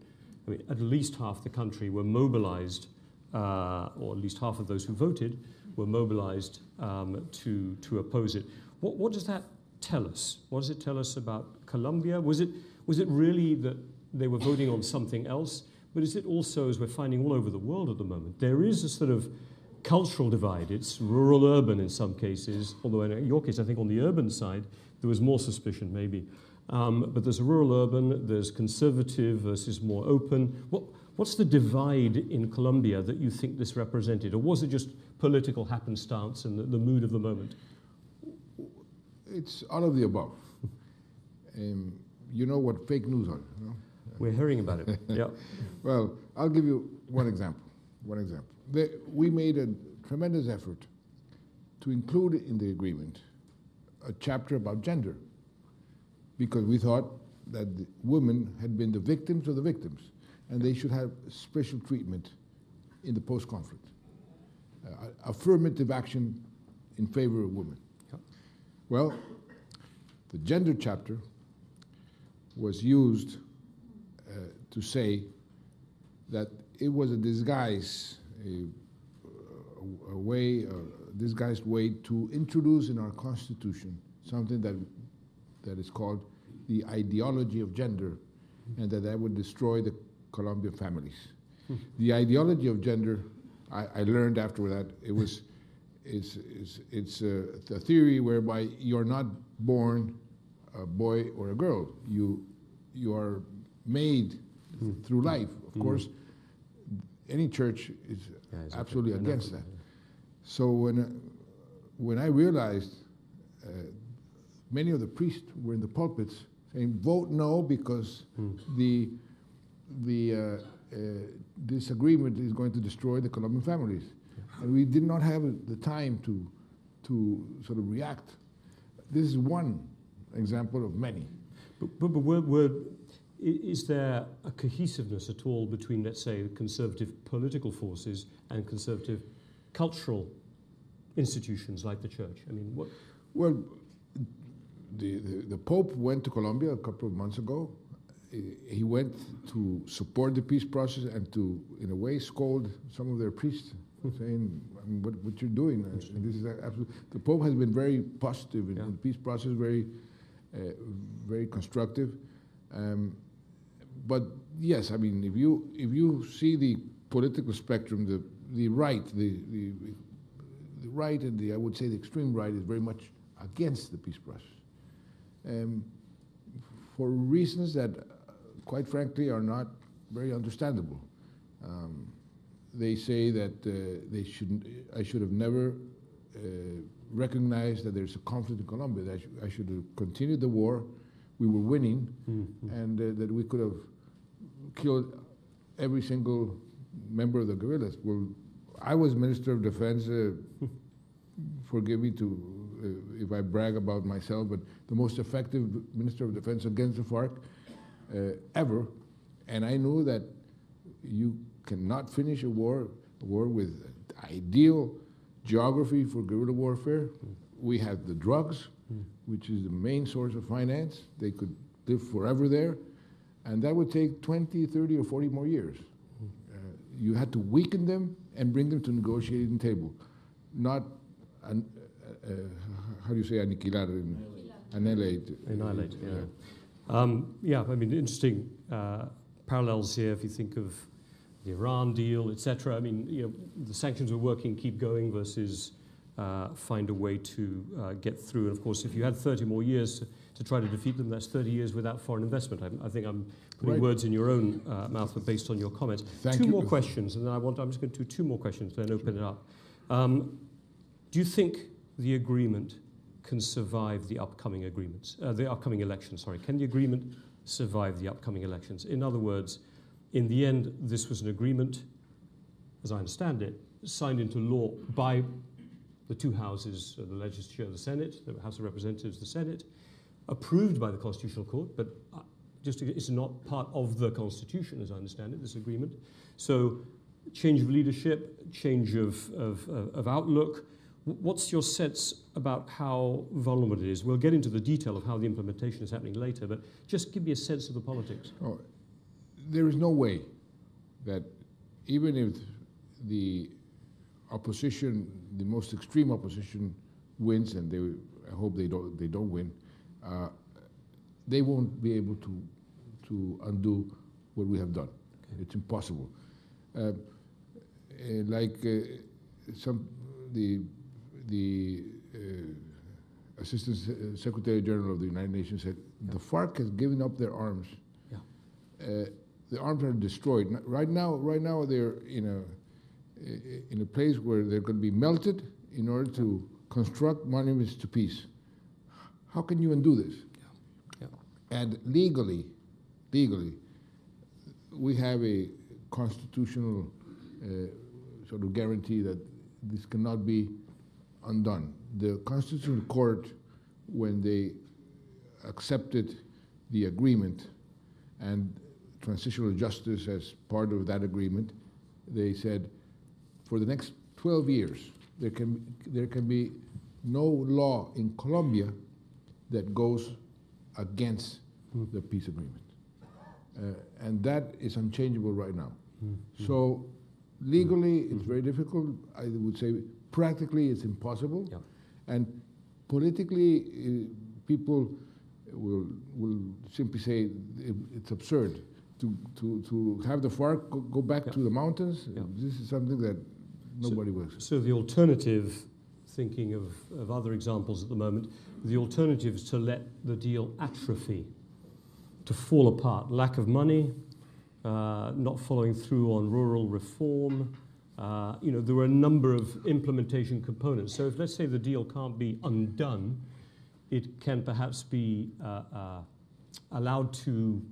I mean, at least half the country were mobilized, or at least half of those who voted were mobilized to oppose it. What does that tell us? What does it tell us about Colombia? Was it really that they were voting on something else? But is it also, as we're finding all over the world at the moment, there is a sort of cultural divide. It's rural-urban in some cases, although in your case, I think on the urban side, there was more suspicion maybe. But there's a rural-urban, there's conservative versus more open. What's the divide in Colombia that you think this represented? Or was it just political happenstance and the mood of the moment? It's all of the above. You know what fake news are, you know? We're hearing about it, yeah. Well, I'll give you one example. We made a tremendous effort to include in the agreement a chapter about gender, because we thought that the women had been the victims of the victims, and they should have special treatment in the post-conflict. Affirmative action in favor of women. Yep. Well, the gender chapter was used to say that it was a disguise, a disguised way to introduce in our Constitution something that is called the ideology of gender, and that would destroy the Colombian families. The ideology of gender, I learned after that, it's a theory whereby you're not born a boy or a girl. You are made through life. Of course, any church is absolutely against that. So when I realized many of the priests were in the pulpits saying, vote no because this agreement is going to destroy the Colombian families. And we did not have the time to sort of react. This is one example of many. But is there a cohesiveness at all between, let's say, conservative political forces and conservative cultural institutions like the church? I mean, what? Well, the Pope went to Colombia a couple of months ago. He went to support the peace process and to, in a way, scold some of their priests, saying, I mean, what you're doing. And this is absolutely, the Pope has been very positive in the peace process, very constructive. But yes, I mean, if you see the political spectrum, the right, the right and I would say the extreme right is very much against the peace process, for reasons that, quite frankly, are not very understandable. They say that I should have never recognized that there's a conflict in Colombia, that I should have continued the war, we were winning, and that we could have killed every single member of the guerrillas. Well, I was Minister of Defense, forgive me if I brag about myself, but the most effective Minister of Defense against the FARC ever, and I knew that you cannot finish a war with ideal geography for guerrilla warfare. We had the drugs, which is the main source of finance. They could live forever there, and that would take 20, 30, or 40 more years. You had to weaken them and bring them to negotiating table, not, how do you say aniquilar? Annihilate. Annihilate, yeah. I mean, interesting parallels here if you think of the Iran deal, etc. I mean, you know, the sanctions are working, keep going, versus find a way to get through. And of course, if you had 30 more years to try to defeat them, that's 30 years without foreign investment. I think I'm putting words in your own mouth, but based on your comments. Two more questions, and then I'm just going to do two more questions, then open it up. Do you think the agreement can survive the upcoming agreements, the upcoming elections? Sorry, can the agreement survive the upcoming elections? In other words, in the end, this was an agreement, as I understand it, signed into law by the two houses, the legislature, the Senate, the House of Representatives, the Senate, approved by the Constitutional Court, but it's not part of the Constitution, as I understand it, this agreement. So, change of leadership, change of outlook. What's your sense about how vulnerable it is? We'll get into the detail of how the implementation is happening later, but just give me a sense of the politics. Oh, there is no way that even if the opposition, the most extreme opposition, wins, and I hope they don't win, they won't be able to undo what we have done. Okay. It's impossible. The Assistant Secretary General of the United Nations said, the FARC has given up their arms. Yeah. The arms are destroyed. Right now they're in a place where they're going to be melted in order to construct monuments to peace. How can you undo this? Yeah. Yeah. And legally, we have a constitutional sort of guarantee that this cannot be undone. The Constitutional Court, when they accepted the agreement and transitional justice as part of that agreement, they said, for the next 12 years, there can be no law in Colombia that goes against the peace agreement. And that is unchangeable right now. So legally, it's very difficult. I would say practically, it's impossible. Yeah. And politically, people will simply say it's absurd to have the FARC go back to the mountains. Yeah. This is something that nobody works. So the alternative, thinking of other examples at the moment, the alternative is to let the deal atrophy, to fall apart. Lack of money, not following through on rural reform. There were a number of implementation components. So if, let's say, the deal can't be undone, it can perhaps be allowed to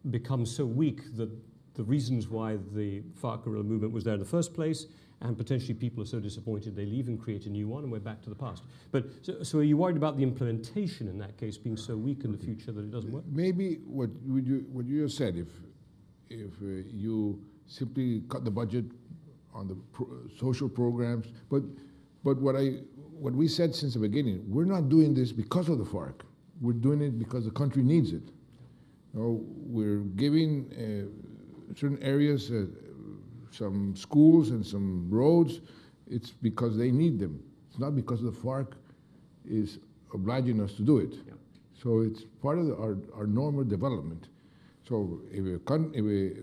become so weak that the reasons why the FARC guerrilla movement was there in the first place, and potentially people are so disappointed they leave and create a new one, and we're back to the past. But so are you worried about the implementation in that case being so weak in the future that it doesn't work? Maybe what you just said, if you simply cut the budget on the social programs, but what we said since the beginning, we're not doing this because of the FARC. we're doing it because the country needs it. We're giving certain areas some schools and some roads. It's because they need them. It's not because the FARC is obliging us to do it. Yeah. So it's part of our normal development. So if a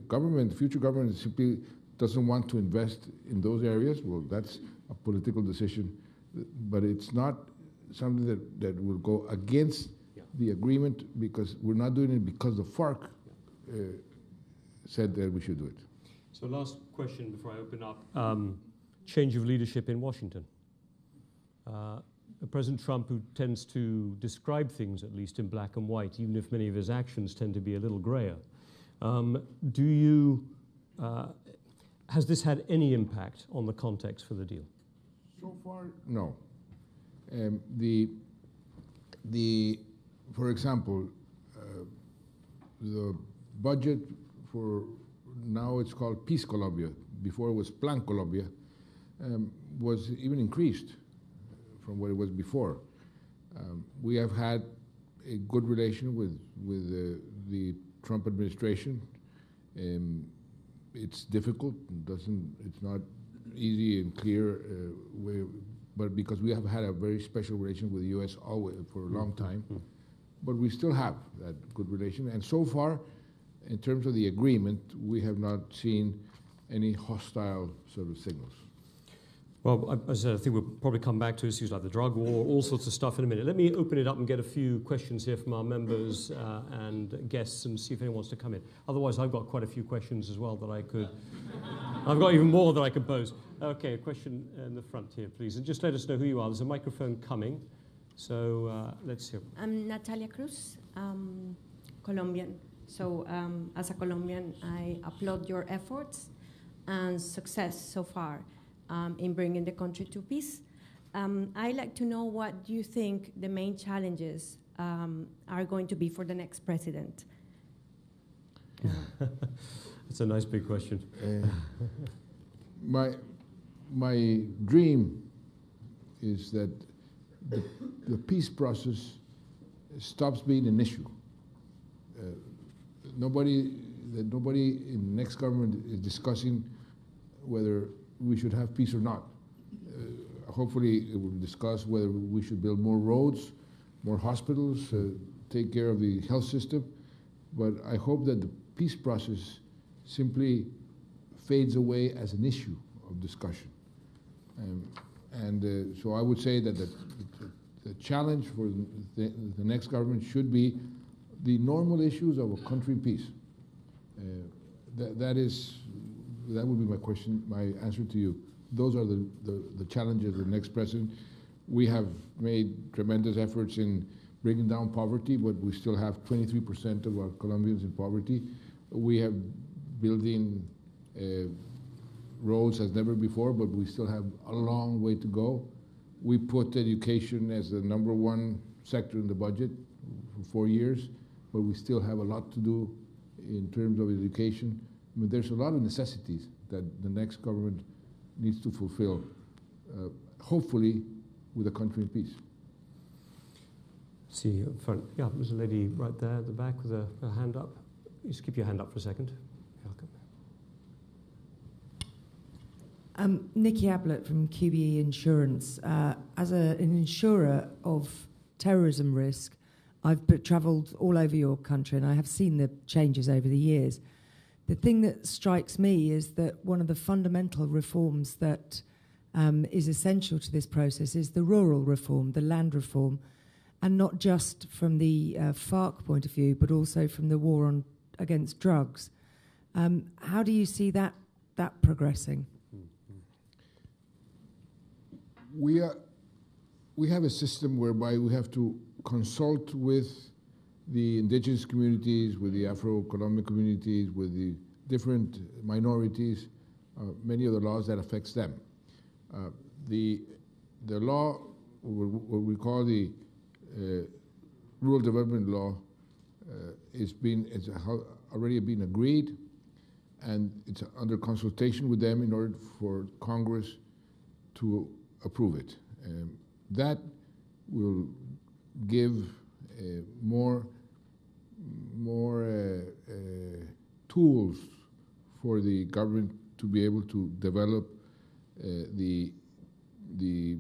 government, future government simply doesn't want to invest in those areas, well, that's a political decision. But it's not something that will go against the agreement, because we're not doing it because the FARC said that we should do it. So last question before I open up. Change of leadership in Washington. President Trump, who tends to describe things, at least in black and white, even if many of his actions tend to be a little grayer. Has this had any impact on the context for the deal? So far, no. For example, the budget for, now it's called Peace Colombia, before it was Plan Colombia, was even increased from what it was before. We have had a good relation with the Trump administration. It's difficult, it's not easy and clear, but because we have had a very special relation with the U.S. always for a long time, but we still have that good relation. And so far, in terms of the agreement, we have not seen any hostile sort of signals. Well, as I think we'll probably come back to issues like the drug war, all sorts of stuff in a minute. Let me open it up and get a few questions here from our members and guests and see if anyone wants to come in. Otherwise, I've got quite a few questions as well that I could... I've got even more that I could pose. Okay, a question in the front here, please. And just let us know who you are. There's a microphone coming. So let's hear. I'm Natalia Cruz, Colombian. So as a Colombian, I applaud your efforts and success so far in bringing the country to peace. I'd like to know what you think the main challenges are going to be for the next president. That's a nice big question. My dream is that the peace process stops being an issue. Nobody in the next government is discussing whether we should have peace or not. Hopefully it will discuss whether we should build more roads, more hospitals, take care of the health system. But I hope that the peace process simply fades away as an issue of discussion. So I would say that the challenge for the next government should be the normal issues of a country in peace. That would be my question, my answer to you. Those are the challenges of the next president. We have made tremendous efforts in bringing down poverty, but we still have 23% of our Colombians in poverty. We have building roads as never before, but we still have a long way to go. We put education as the #1 sector in the budget for 4 years, but we still have a lot to do in terms of education. I mean, there's a lot of necessities that the next government needs to fulfill, hopefully with a country in peace. See up front. Yeah, there's a lady right there at the back with a hand up. Just keep your hand up for a second. Welcome. Nikki Ablett from QBE Insurance. As an insurer of terrorism risk, I've travelled all over your country and I have seen the changes over the years. The thing that strikes me is that one of the fundamental reforms that is essential to this process is the rural reform, the land reform, and not just from the FARC point of view, but also from the war against drugs. How do you see that progressing? We have a system whereby we have to consult with the indigenous communities, with the Afro-Colombian communities, with the different minorities, many of the laws that affects them. The law, what we call the Rural Development Law, it's already been agreed, and it's under consultation with them in order for Congress to approve it. That will give more tools for the government to be able to develop the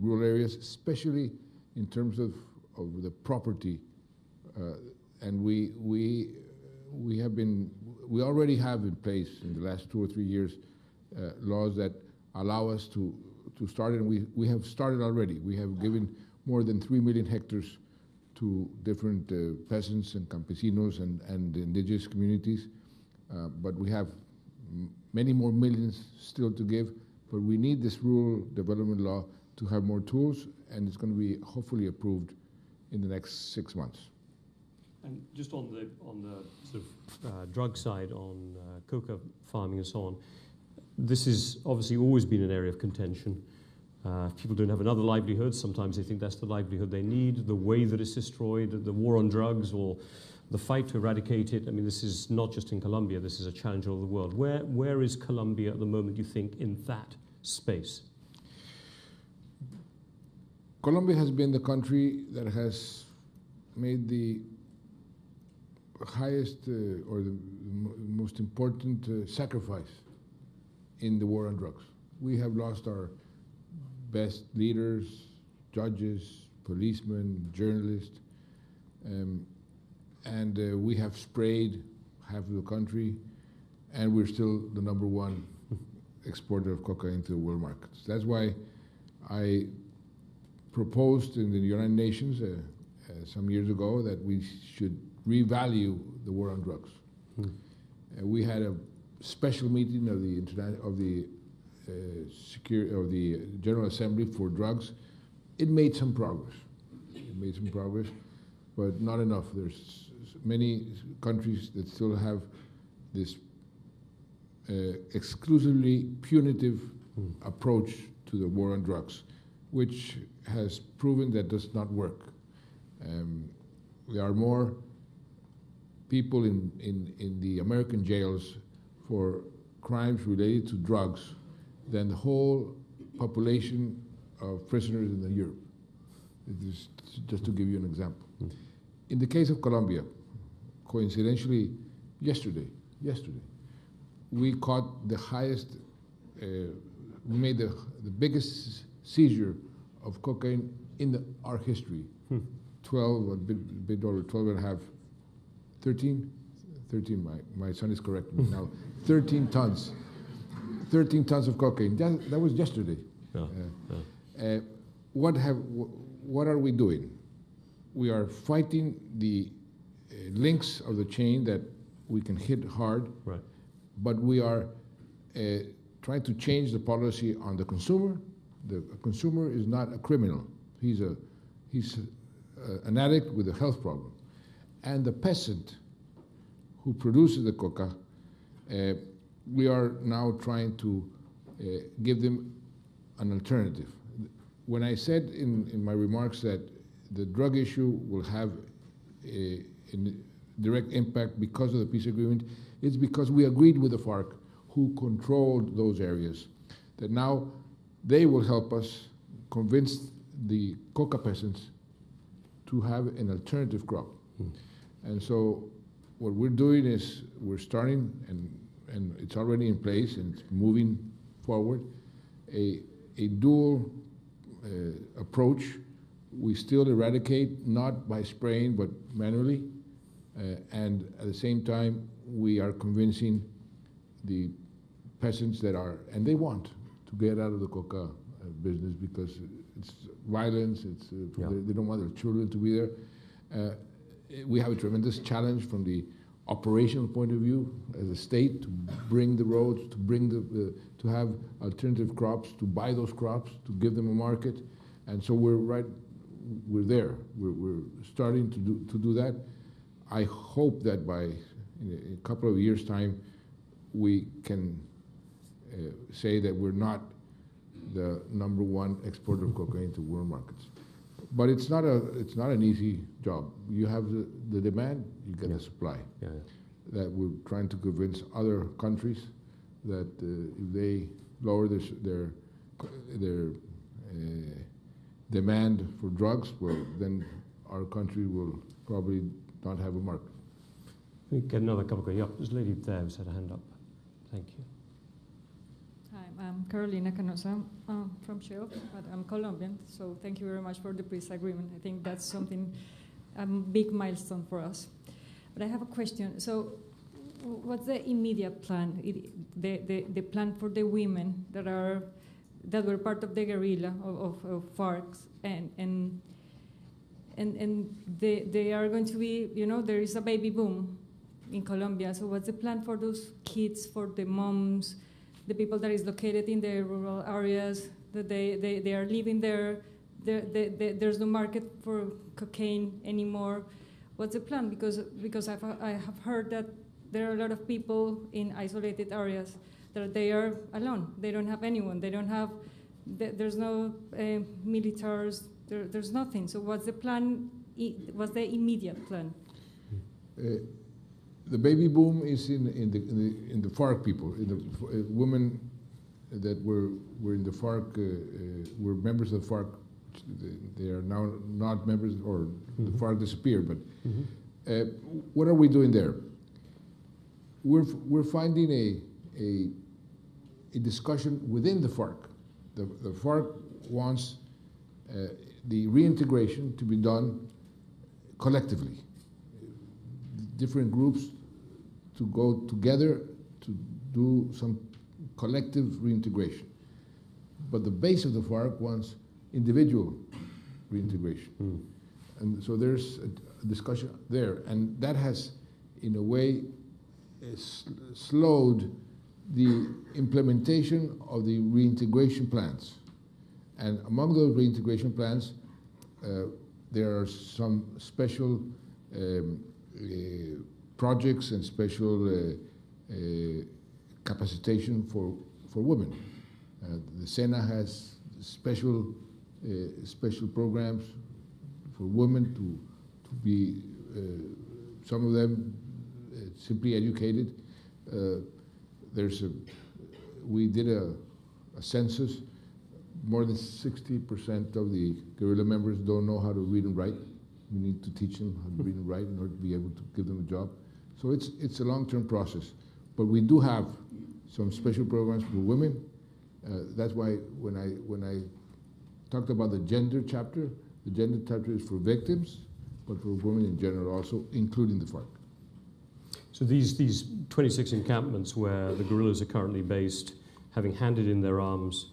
rural areas, especially in terms of the property. And we already have in place in the last 2 or 3 years laws that allow us to start, and we have started already. We have given more than 3 million hectares to different peasants and campesinos and indigenous communities, but we have many more millions still to give. But we need this rural development law to have more tools, and it's going to be hopefully approved in the next 6 months. And just on the sort of drug side, on coca farming and so on, this has obviously always been an area of contention. People don't have another livelihood. Sometimes they think that's the livelihood they need. The way that it's destroyed, the war on drugs, or the fight to eradicate it. I mean, this is not just in Colombia. This is a challenge all over the world. Where is Colombia at the moment, you think, in that space? Colombia has been the country that has made the highest or the most important sacrifice in the war on drugs. We have lost our best leaders, judges, policemen, journalists, and we have sprayed half of the country, and we're still the #1 exporter of cocaine to the world markets. That's why I proposed in the United Nations some years ago that we should revalue the war on drugs. We had a special meeting of the General Assembly for drugs. It made some progress. But not enough. There's many countries that still have this exclusively punitive approach to the war on drugs, which has proven that does not work. There are more people in the American jails for crimes related to drugs than the whole population of prisoners in Europe. Just to give you an example. In the case of Colombia, coincidentally, yesterday, we caught the highest, we made the biggest seizure of cocaine in our history. 12, a bit over 12 and a half, 13, my son is correcting me now, 13 tons of cocaine. That was yesterday. What are we doing? We are fighting the links of the chain that we can hit hard, right. But we are trying to change the policy on the consumer. The consumer is not a criminal. He's an addict with a health problem. And the peasant who produces the coca, we are now trying to give them an alternative. When I said in my remarks that the drug issue will have a direct impact because of the peace agreement, it's because we agreed with the FARC, who controlled those areas, that now they will help us convince the coca peasants to have an alternative crop. And so what we're doing is we're starting, and it's already in place and it's moving forward, a dual approach. We still eradicate, not by spraying, but manually. And at the same time, we are convincing the peasants that are, and they want to get out of the coca business because it's violence, they don't want their children to be there. We have a tremendous challenge from the operational point of view as a state to bring the roads, to bring to have alternative crops, to buy those crops, to give them a market. And so we're there. We're starting to do that. I hope that by in a couple of years' time, we can say that we're not the #1 exporter of cocaine to world markets. But it's not an easy job. You have the demand, you get the supply. That we're trying to convince other countries that if they lower their demand for drugs, well, then our country will probably not have a market. We get another couple going. Yep, there's a lady there who's had a hand up. Thank you. Hi, I'm Carolina Canosa from Chile, but I'm Colombian, so thank you very much for the peace agreement. I think that's something, a big milestone for us. But I have a question. So what's the immediate plan, the plan for the women that were part of the guerrilla of FARC, and they are going to be, you know, there is a baby boom in Colombia. So what's the plan for those kids, for the moms, the people that is located in the rural areas, that they are living there, there's no market for cocaine anymore? What's the plan? Because I have heard that there are a lot of people in isolated areas that they are alone. They don't have anyone. They don't have, there's no militaries, there's nothing. So what's the plan? What's the immediate plan? The baby boom is in the FARC people, in the women that were in the FARC, were members of the FARC. They are now not members, or the FARC disappeared. But what are we doing there? We're finding a discussion within the FARC. The FARC wants the reintegration to be done collectively. Different groups to go together to do some collective reintegration. But the base of the FARC wants individual reintegration. And so there's a discussion there. And that has, in a way, slowed the implementation of the reintegration plans. And among those reintegration plans, there are some special projects and special capacitation for women. The SENA has special programs for women to be, some of them simply educated. We did a census. More than 60% of the guerrilla members don't know how to read and write. We need to teach them how to read and write in order to be able to give them a job. So it's a long-term process. But we do have some special programs for women. That's why when I talked about the gender chapter is for victims, but for women in general also, including the FARC. So these 26 encampments where the guerrillas are currently based, having handed in their arms,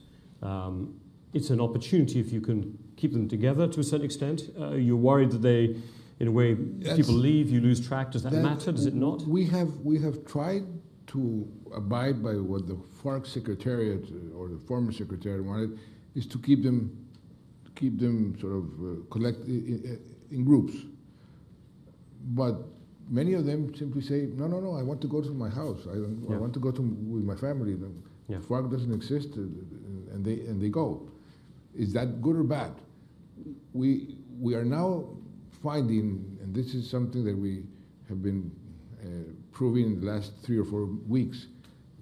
it's an opportunity if you can keep them together to a certain extent. You're worried that they, in a way, people leave, you lose track. Does that matter? Does it not? We have tried to abide by what the FARC secretariat or the former secretariat wanted, is to keep them sort of collect in groups. But many of them simply say, no, I want to go to my house. I want to go with my family. FARC doesn't exist, and they go. Is that good or bad? We are now finding, and this is something that we have been proving in the last 3 or 4 weeks,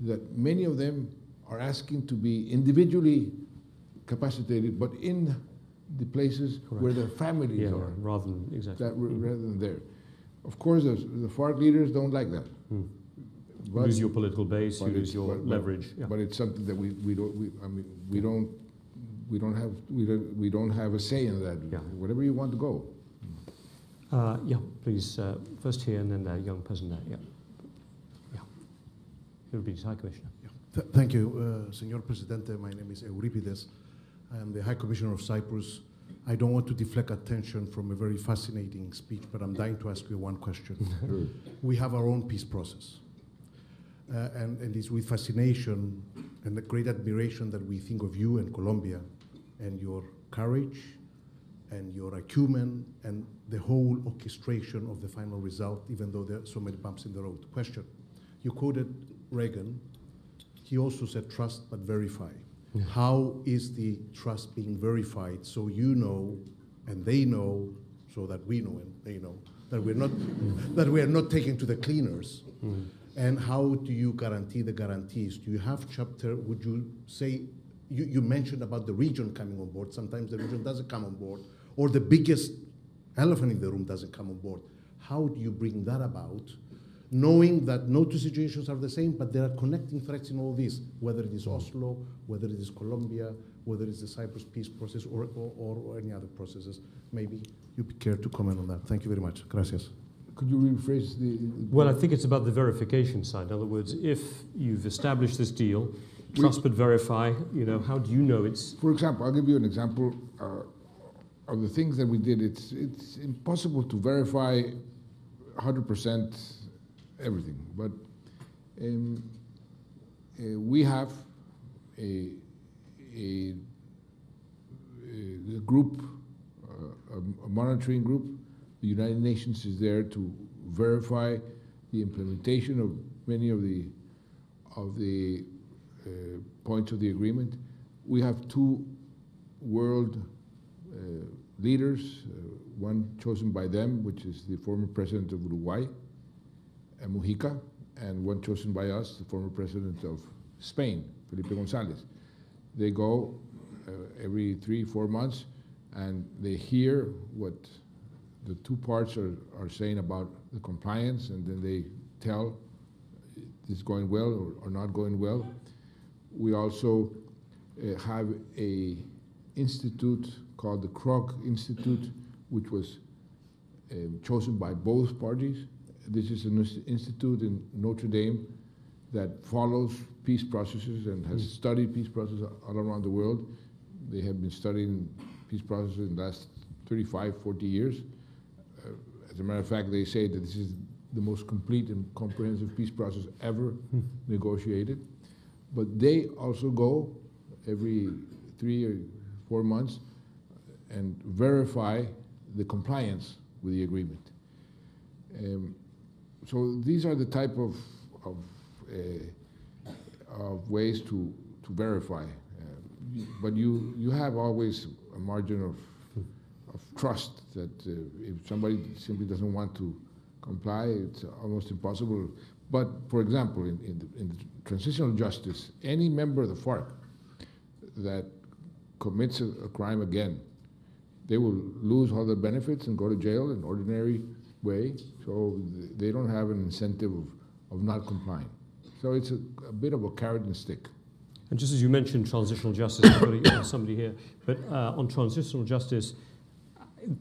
that many of them are asking to be individually capacitated, but in the places where their families are, rather than there. Of course, the FARC leaders don't like that. You lose your political base, you lose your leverage. But it's something that we don't have a say in that. Yeah. Whatever you want to go. Please, first here and then the young person there. High Commissioner. Thank you, Señor Presidente. My name is Euripides. I am the High Commissioner of Cyprus. I don't want to deflect attention from a very fascinating speech, but I'm dying to ask you one question. We have our own peace process. And it's with fascination and a great admiration that we think of you and Colombia and your courage and your acumen and the whole orchestration of the final result, even though there are so many bumps in the road. Question. You quoted Reagan. He also said trust but verify. Yeah. How is the trust being verified so you know and they know, so that we know and they know that we are not taken to the cleaners? And how do you guarantee the guarantees? Do you have chapter? Would you say, you mentioned about the region coming on board. Sometimes the region doesn't come on board, or the biggest elephant in the room doesn't come on board. How do you bring that about, knowing that no two situations are the same, but there are connecting threads in all this, whether it is Oslo, whether it is Colombia, whether it's the Cyprus peace process or any other processes? Maybe you care to comment on that. Thank you very much. Gracias. Could you rephrase the... Well, I think it's about the verification side. In other words, if you've established this deal, trust but verify, how do you know it's... For example, I'll give you an example of the things that we did. It's impossible to verify 100% everything, but we have a group, a monitoring group. The United Nations is there to verify the implementation of many of the points of the agreement. We have two world leaders, one chosen by them, which is the former president of Uruguay, Mujica, and one chosen by us, the former president of Spain, Felipe González. They go every 3-4 months, and they hear what the two parts are saying about the compliance, and then they tell it's going well or not going well. We also have a institute called the Kroc Institute, which was chosen by both parties. This is an institute in Notre Dame that follows peace processes and has studied peace processes all around the world. They have been studying peace processes in the last 35, 40 years. As a matter of fact, they say that this is the most complete and comprehensive peace process ever negotiated. But they also go every 3 or 4 months and verify the compliance with the agreement. So these are the type of ways to verify. But you have always a margin of trust that if somebody simply doesn't want to comply, it's almost impossible. But for example, in the transitional justice, any member of the FARC that commits a crime again, they will lose all their benefits and go to jail in ordinary way, so they don't have an incentive of not complying. So it's a bit of a carrot and stick. And just as you mentioned transitional justice, I've got somebody here, but on transitional justice,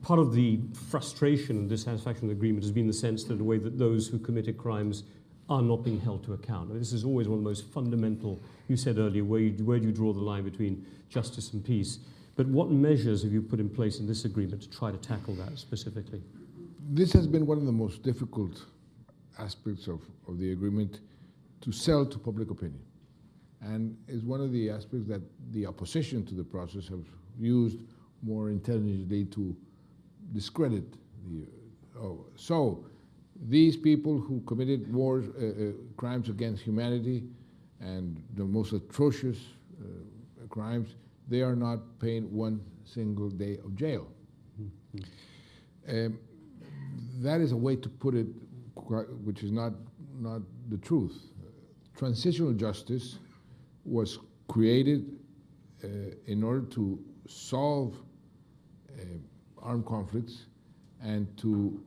part of the frustration and dissatisfaction of the agreement has been the sense that the way that those who committed crimes are not being held to account. I mean, this is always one of the most fundamental, you said earlier, where do you draw the line between justice and peace? But what measures have you put in place in this agreement to try to tackle that specifically? This has been one of the most difficult aspects of the agreement to sell to public opinion. And is one of the aspects that the opposition to the process have used more intelligently to discredit the... So these people who committed wars, crimes against humanity and the most atrocious crimes, they are not paying one single day of jail. That is a way to put it, which is not the truth. Transitional justice was created in order to solve armed conflicts and to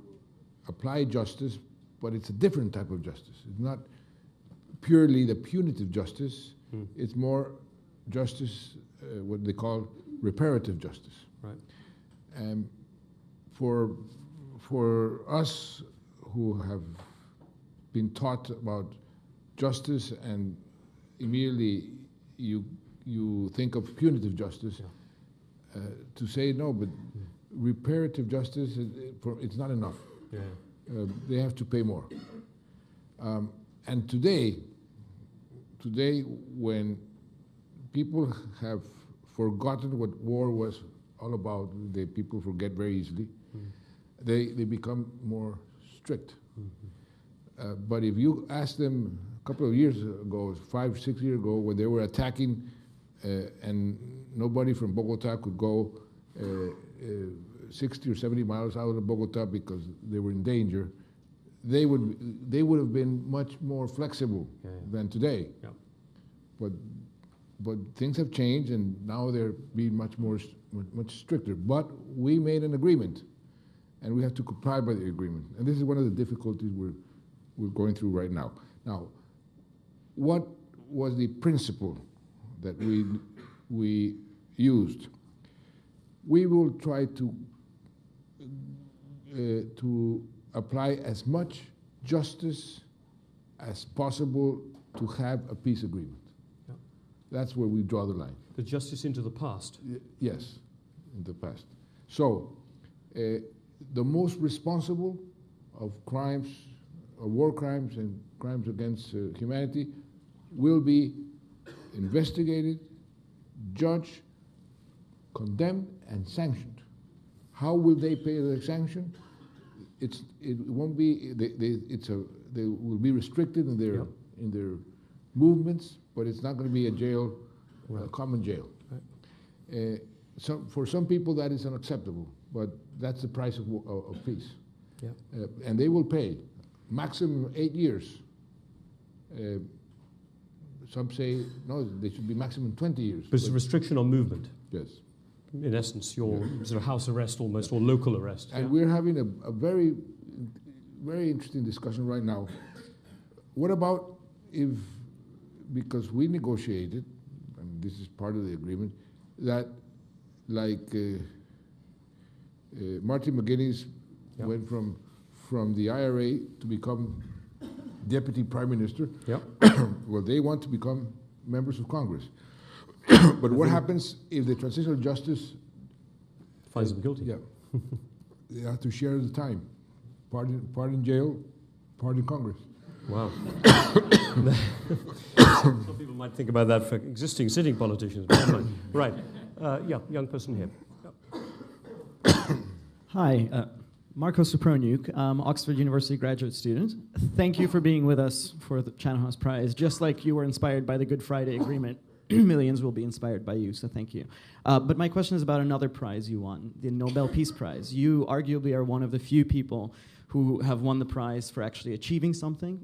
apply justice, but it's a different type of justice. It's not purely the punitive justice, it's more justice, what they call reparative justice. Right. And for us who have been taught about justice and immediately you think of punitive justice, to say no, but reparative justice, it's not enough. Yeah. They have to pay more. And today, when people have forgotten what war was all about, people forget very easily, they become more strict. But if you ask them a couple of years ago, 5, 6 years ago, when they were attacking and nobody from Bogota could go 60 or 70 miles out of Bogota because they were in danger, they would have been much more flexible than today. Yeah. But things have changed, and now they're being much stricter. But we made an agreement and we have to comply by the agreement. And this is one of the difficulties we're going through right now. Now, what was the principle that we used? We will try to apply as much justice as possible to have a peace agreement. Yeah. That's where we draw the line. The justice into the past. Yes, in the past. So, the most responsible of crimes, of war crimes and crimes against humanity will be investigated, judged, condemned, and sanctioned. How will they pay the sanction? It won't be. They will be restricted in their movements, but it's not going to be a jail, a common jail. Right. So for some people that is unacceptable, but that's the price of peace. Yeah. And they will pay maximum 8 years. Some say no, they should be maximum 20 years. But it's a restriction on movement. Yes. In essence, your sort of house arrest almost, or local arrest. And we're having a very, very interesting discussion right now. What about if, because we negotiated, and this is part of the agreement, that like Martin McGuinness went from the IRA to become deputy prime minister. Yep. Well, they want to become members of Congress. But what happens if the transitional justice finds them guilty? Yeah, they have to share the time. Part in jail, part in Congress. Wow. Some people might think about that for existing sitting politicians. But right. Yeah, young person here. Yep. Hi, Marco Soproniuk, Oxford University graduate student. Thank you for being with us for the Chatham House Prize. Just like you were inspired by the Good Friday Agreement, millions will be inspired by you, so thank you. But my question is about another prize you won, the Nobel Peace Prize. You arguably are one of the few people who have won the prize for actually achieving something.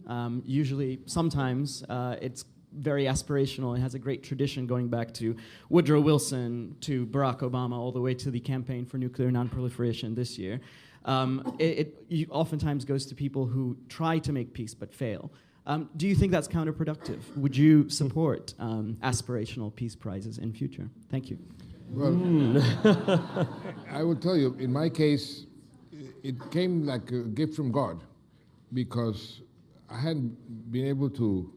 Sometimes it's very aspirational. It has a great tradition going back to Woodrow Wilson, to Barack Obama, all the way to the campaign for nuclear non-proliferation this year. It oftentimes goes to people who try to make peace but fail. Do you think that's counterproductive? Would you support aspirational peace prizes in future? Thank you. Well, I will tell you, in my case, it came like a gift from God, because I hadn't been able to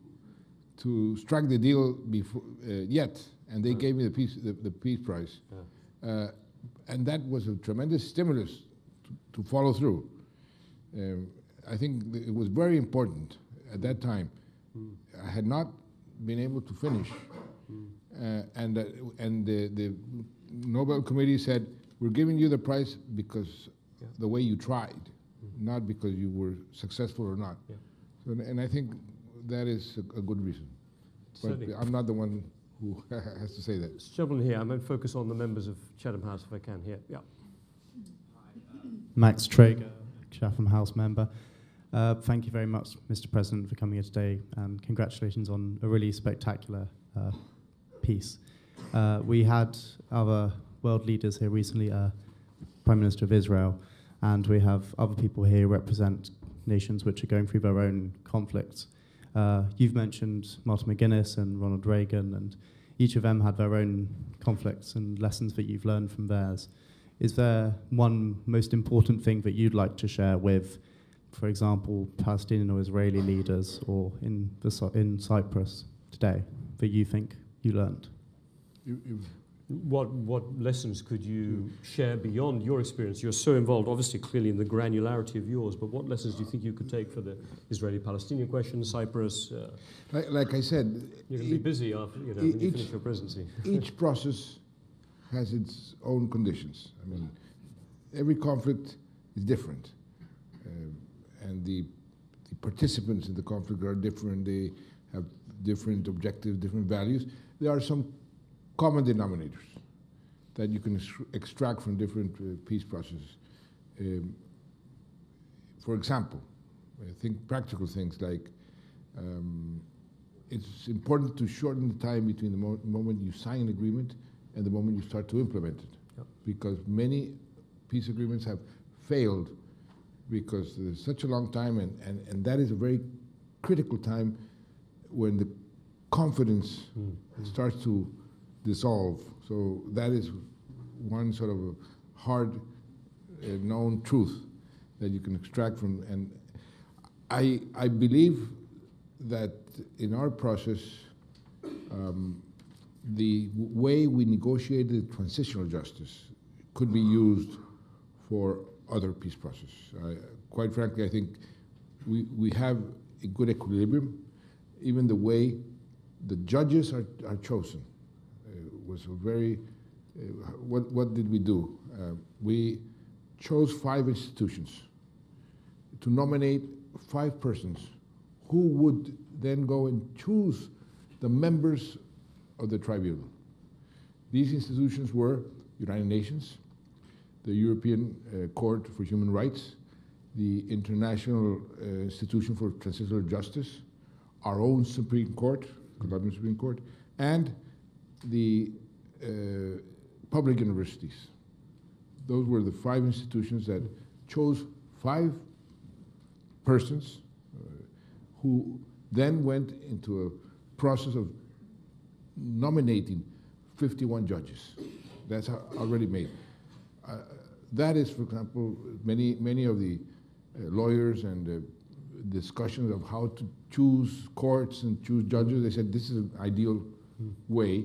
strike the deal before yet, and they gave me the peace prize, and that was a tremendous stimulus to follow through. I think it was very important at that time. I had not been able to finish, and the Nobel Committee said, "We're giving you the prize because the way you tried, not because you were successful or not." Yeah. So, and I think that is a good reason. Certainly. But I'm not the one who has to say that. This gentleman here, I'm going to focus on the members of Chatham House if I can here. Yeah. Max Traeger, Chatham House member. Thank you very much, Mr. President, for coming here today, and congratulations on a really spectacular piece. We had other world leaders here recently, Prime Minister of Israel, and we have other people here who represent nations which are going through their own conflicts. You've mentioned Martin McGuinness and Ronald Reagan, and each of them had their own conflicts and lessons that you've learned from theirs. Is there one most important thing that you'd like to share with, for example, Palestinian or Israeli leaders, or in Cyprus today, that you think you learned? What lessons could you share beyond your experience? You're so involved, obviously, clearly in the granularity of yours, but what lessons do you think you could take for the Israeli-Palestinian question, Cyprus? Like I said, you're going to be busy after when you finish your presidency. Each process has its own conditions. I mean, every conflict is different, and the participants in the conflict are different. They have different objectives, different values. There are some common denominators that you can extract from different peace processes. For example, I think practical things like it's important to shorten the time between the moment you sign an agreement and the moment you start to implement it. Yep. Because many peace agreements have failed because there's such a long time, and that is a very critical time when the confidence starts to dissolve. So that is one sort of a hard known truth that you can extract from. And I believe that in our process, the way we negotiated transitional justice could be used for other peace processes. Quite frankly, I think we have a good equilibrium. Even the way the judges are chosen was a very, what did we do? We chose 5 institutions to nominate 5 persons who would then go and choose the members of the tribunal. These institutions were United Nations, the European Court for Human Rights, the International Institution for Transitional Justice, our own Supreme Court, Colombian Supreme Court, and the public universities. Those were the 5 institutions that chose 5 persons who then went into a process of nominating 51 judges. That's already made. That is, for example, many of the lawyers and discussions of how to choose courts and choose judges. They said this is an ideal way.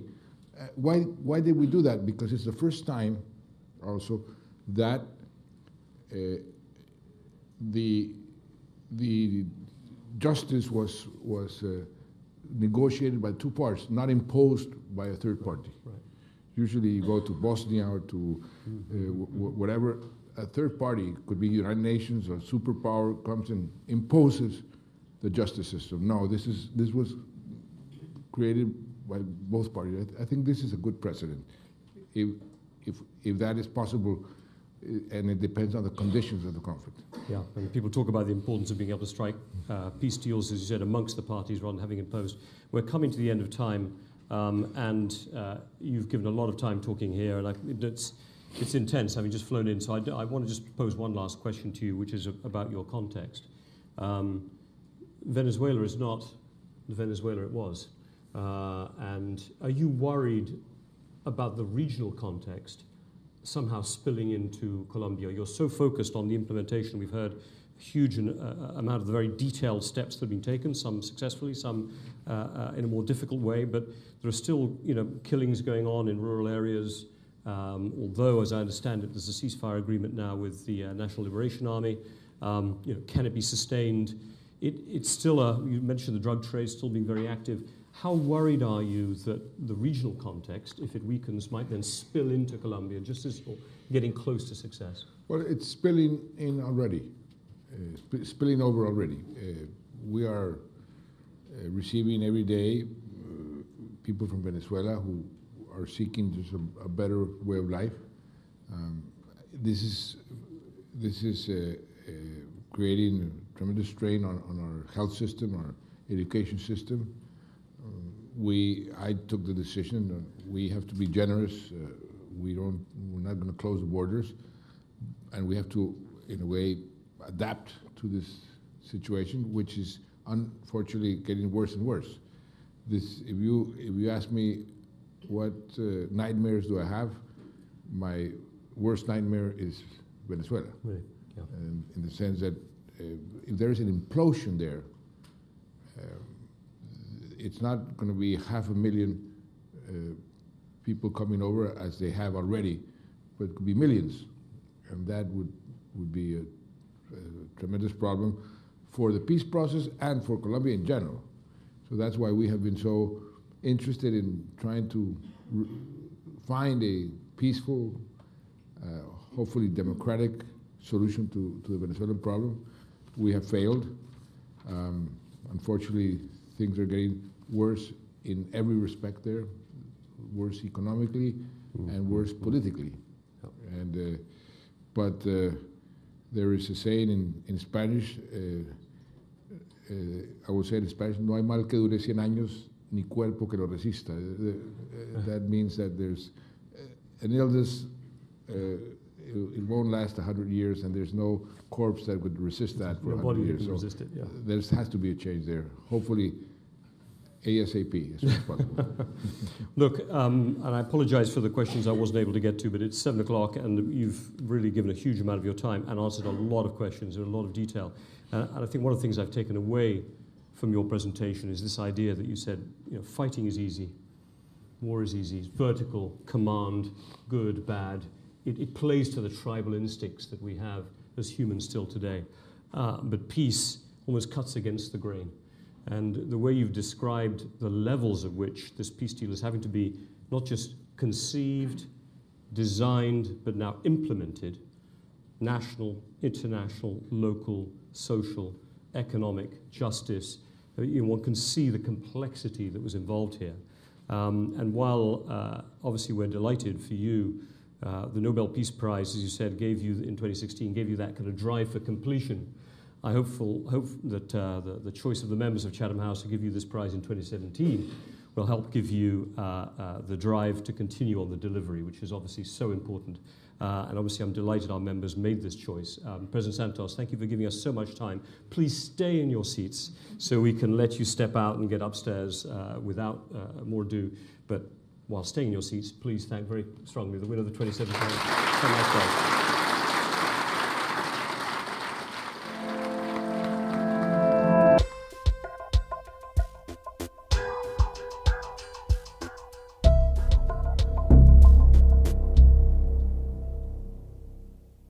Why did we do that? Because it's the first time also that the justice was negotiated by 2 parts, not imposed by a third party. Right. Usually you go to Bosnia or to whatever, a third party, could be United Nations or superpower, comes and imposes the justice system. No, this was created by both parties. I think this is a good precedent. If that is possible, and it depends on the conditions of the conflict. Yeah, and people talk about the importance of being able to strike peace deals, as you said, amongst the parties rather than having imposed. We're coming to the end of time, and you've given a lot of time talking here, and it's intense, having just flown in. So I want to just pose one last question to you, which is about your context. Venezuela is not the Venezuela it was. And are you worried about the regional context somehow spilling into Colombia? You're so focused on the implementation. We've heard a huge amount of the very detailed steps that have been taken, some successfully, some in a more difficult way, but there are still killings going on in rural areas, although, as I understand it, there's a ceasefire agreement now with the National Liberation Army. Can it be sustained? It's still you mentioned the drug trade still being very active. How worried are you that the regional context, if it weakens, might then spill into Colombia, just as getting close to success? Well, it's spilling in already, spilling over already. We are receiving every day people from Venezuela who are seeking just a better way of life. This is creating a tremendous strain on our health system, our education system. I took the decision that we have to be generous. We're not going to close the borders, and we have to, in a way, adapt to this situation, which is unfortunately getting worse and worse. If you ask me what nightmares do I have, my worst nightmare is Venezuela. Really? Yeah. In the sense that if there is an implosion there, it's not going to be 500,000 people coming over as they have already, but it could be millions. And that would be a tremendous problem for the peace process and for Colombia in general. So that's why we have been so interested in trying to find a peaceful, hopefully democratic solution to the Venezuelan problem. We have failed. Unfortunately, things are getting worse in every respect there, worse economically and worse politically. And but there is a saying in Spanish, I will say it in Spanish, no hay mal que dure 100 años, ni cuerpo que lo resista. That means that there's an illness it won't last 100 years, and there's no corpse that would resist that for 100 years. Can resist it, yeah. There has to be a change there. Hopefully, ASAP, as soon as possible. Look, and I apologize for the questions I wasn't able to get to, but it's 7 o'clock, and you've really given a huge amount of your time and answered a lot of questions in a lot of detail. And I think one of the things I've taken away from your presentation is this idea that you said, you know, fighting is easy, war is easy, it's vertical, command, good, bad. It plays to the tribal instincts that we have as humans still today. But peace almost cuts against the grain. And the way you've described the levels at which this peace deal is having to be not just conceived, designed, but now implemented, national, international, local, social, economic, justice, one can see the complexity that was involved here. And while obviously we're delighted for you, the Nobel Peace Prize, as you said, gave you in 2016, gave you that kind of drive for completion. I hope that the choice of the members of Chatham House to give you this prize in 2017 will help give you the drive to continue on the delivery, which is obviously so important. And obviously I'm delighted our members made this choice. President Santos, thank you for giving us so much time. Please stay in your seats so we can let you step out and get upstairs without more ado. But while staying in your seats, please thank very strongly the winner of the 2017 Chatham House Prize.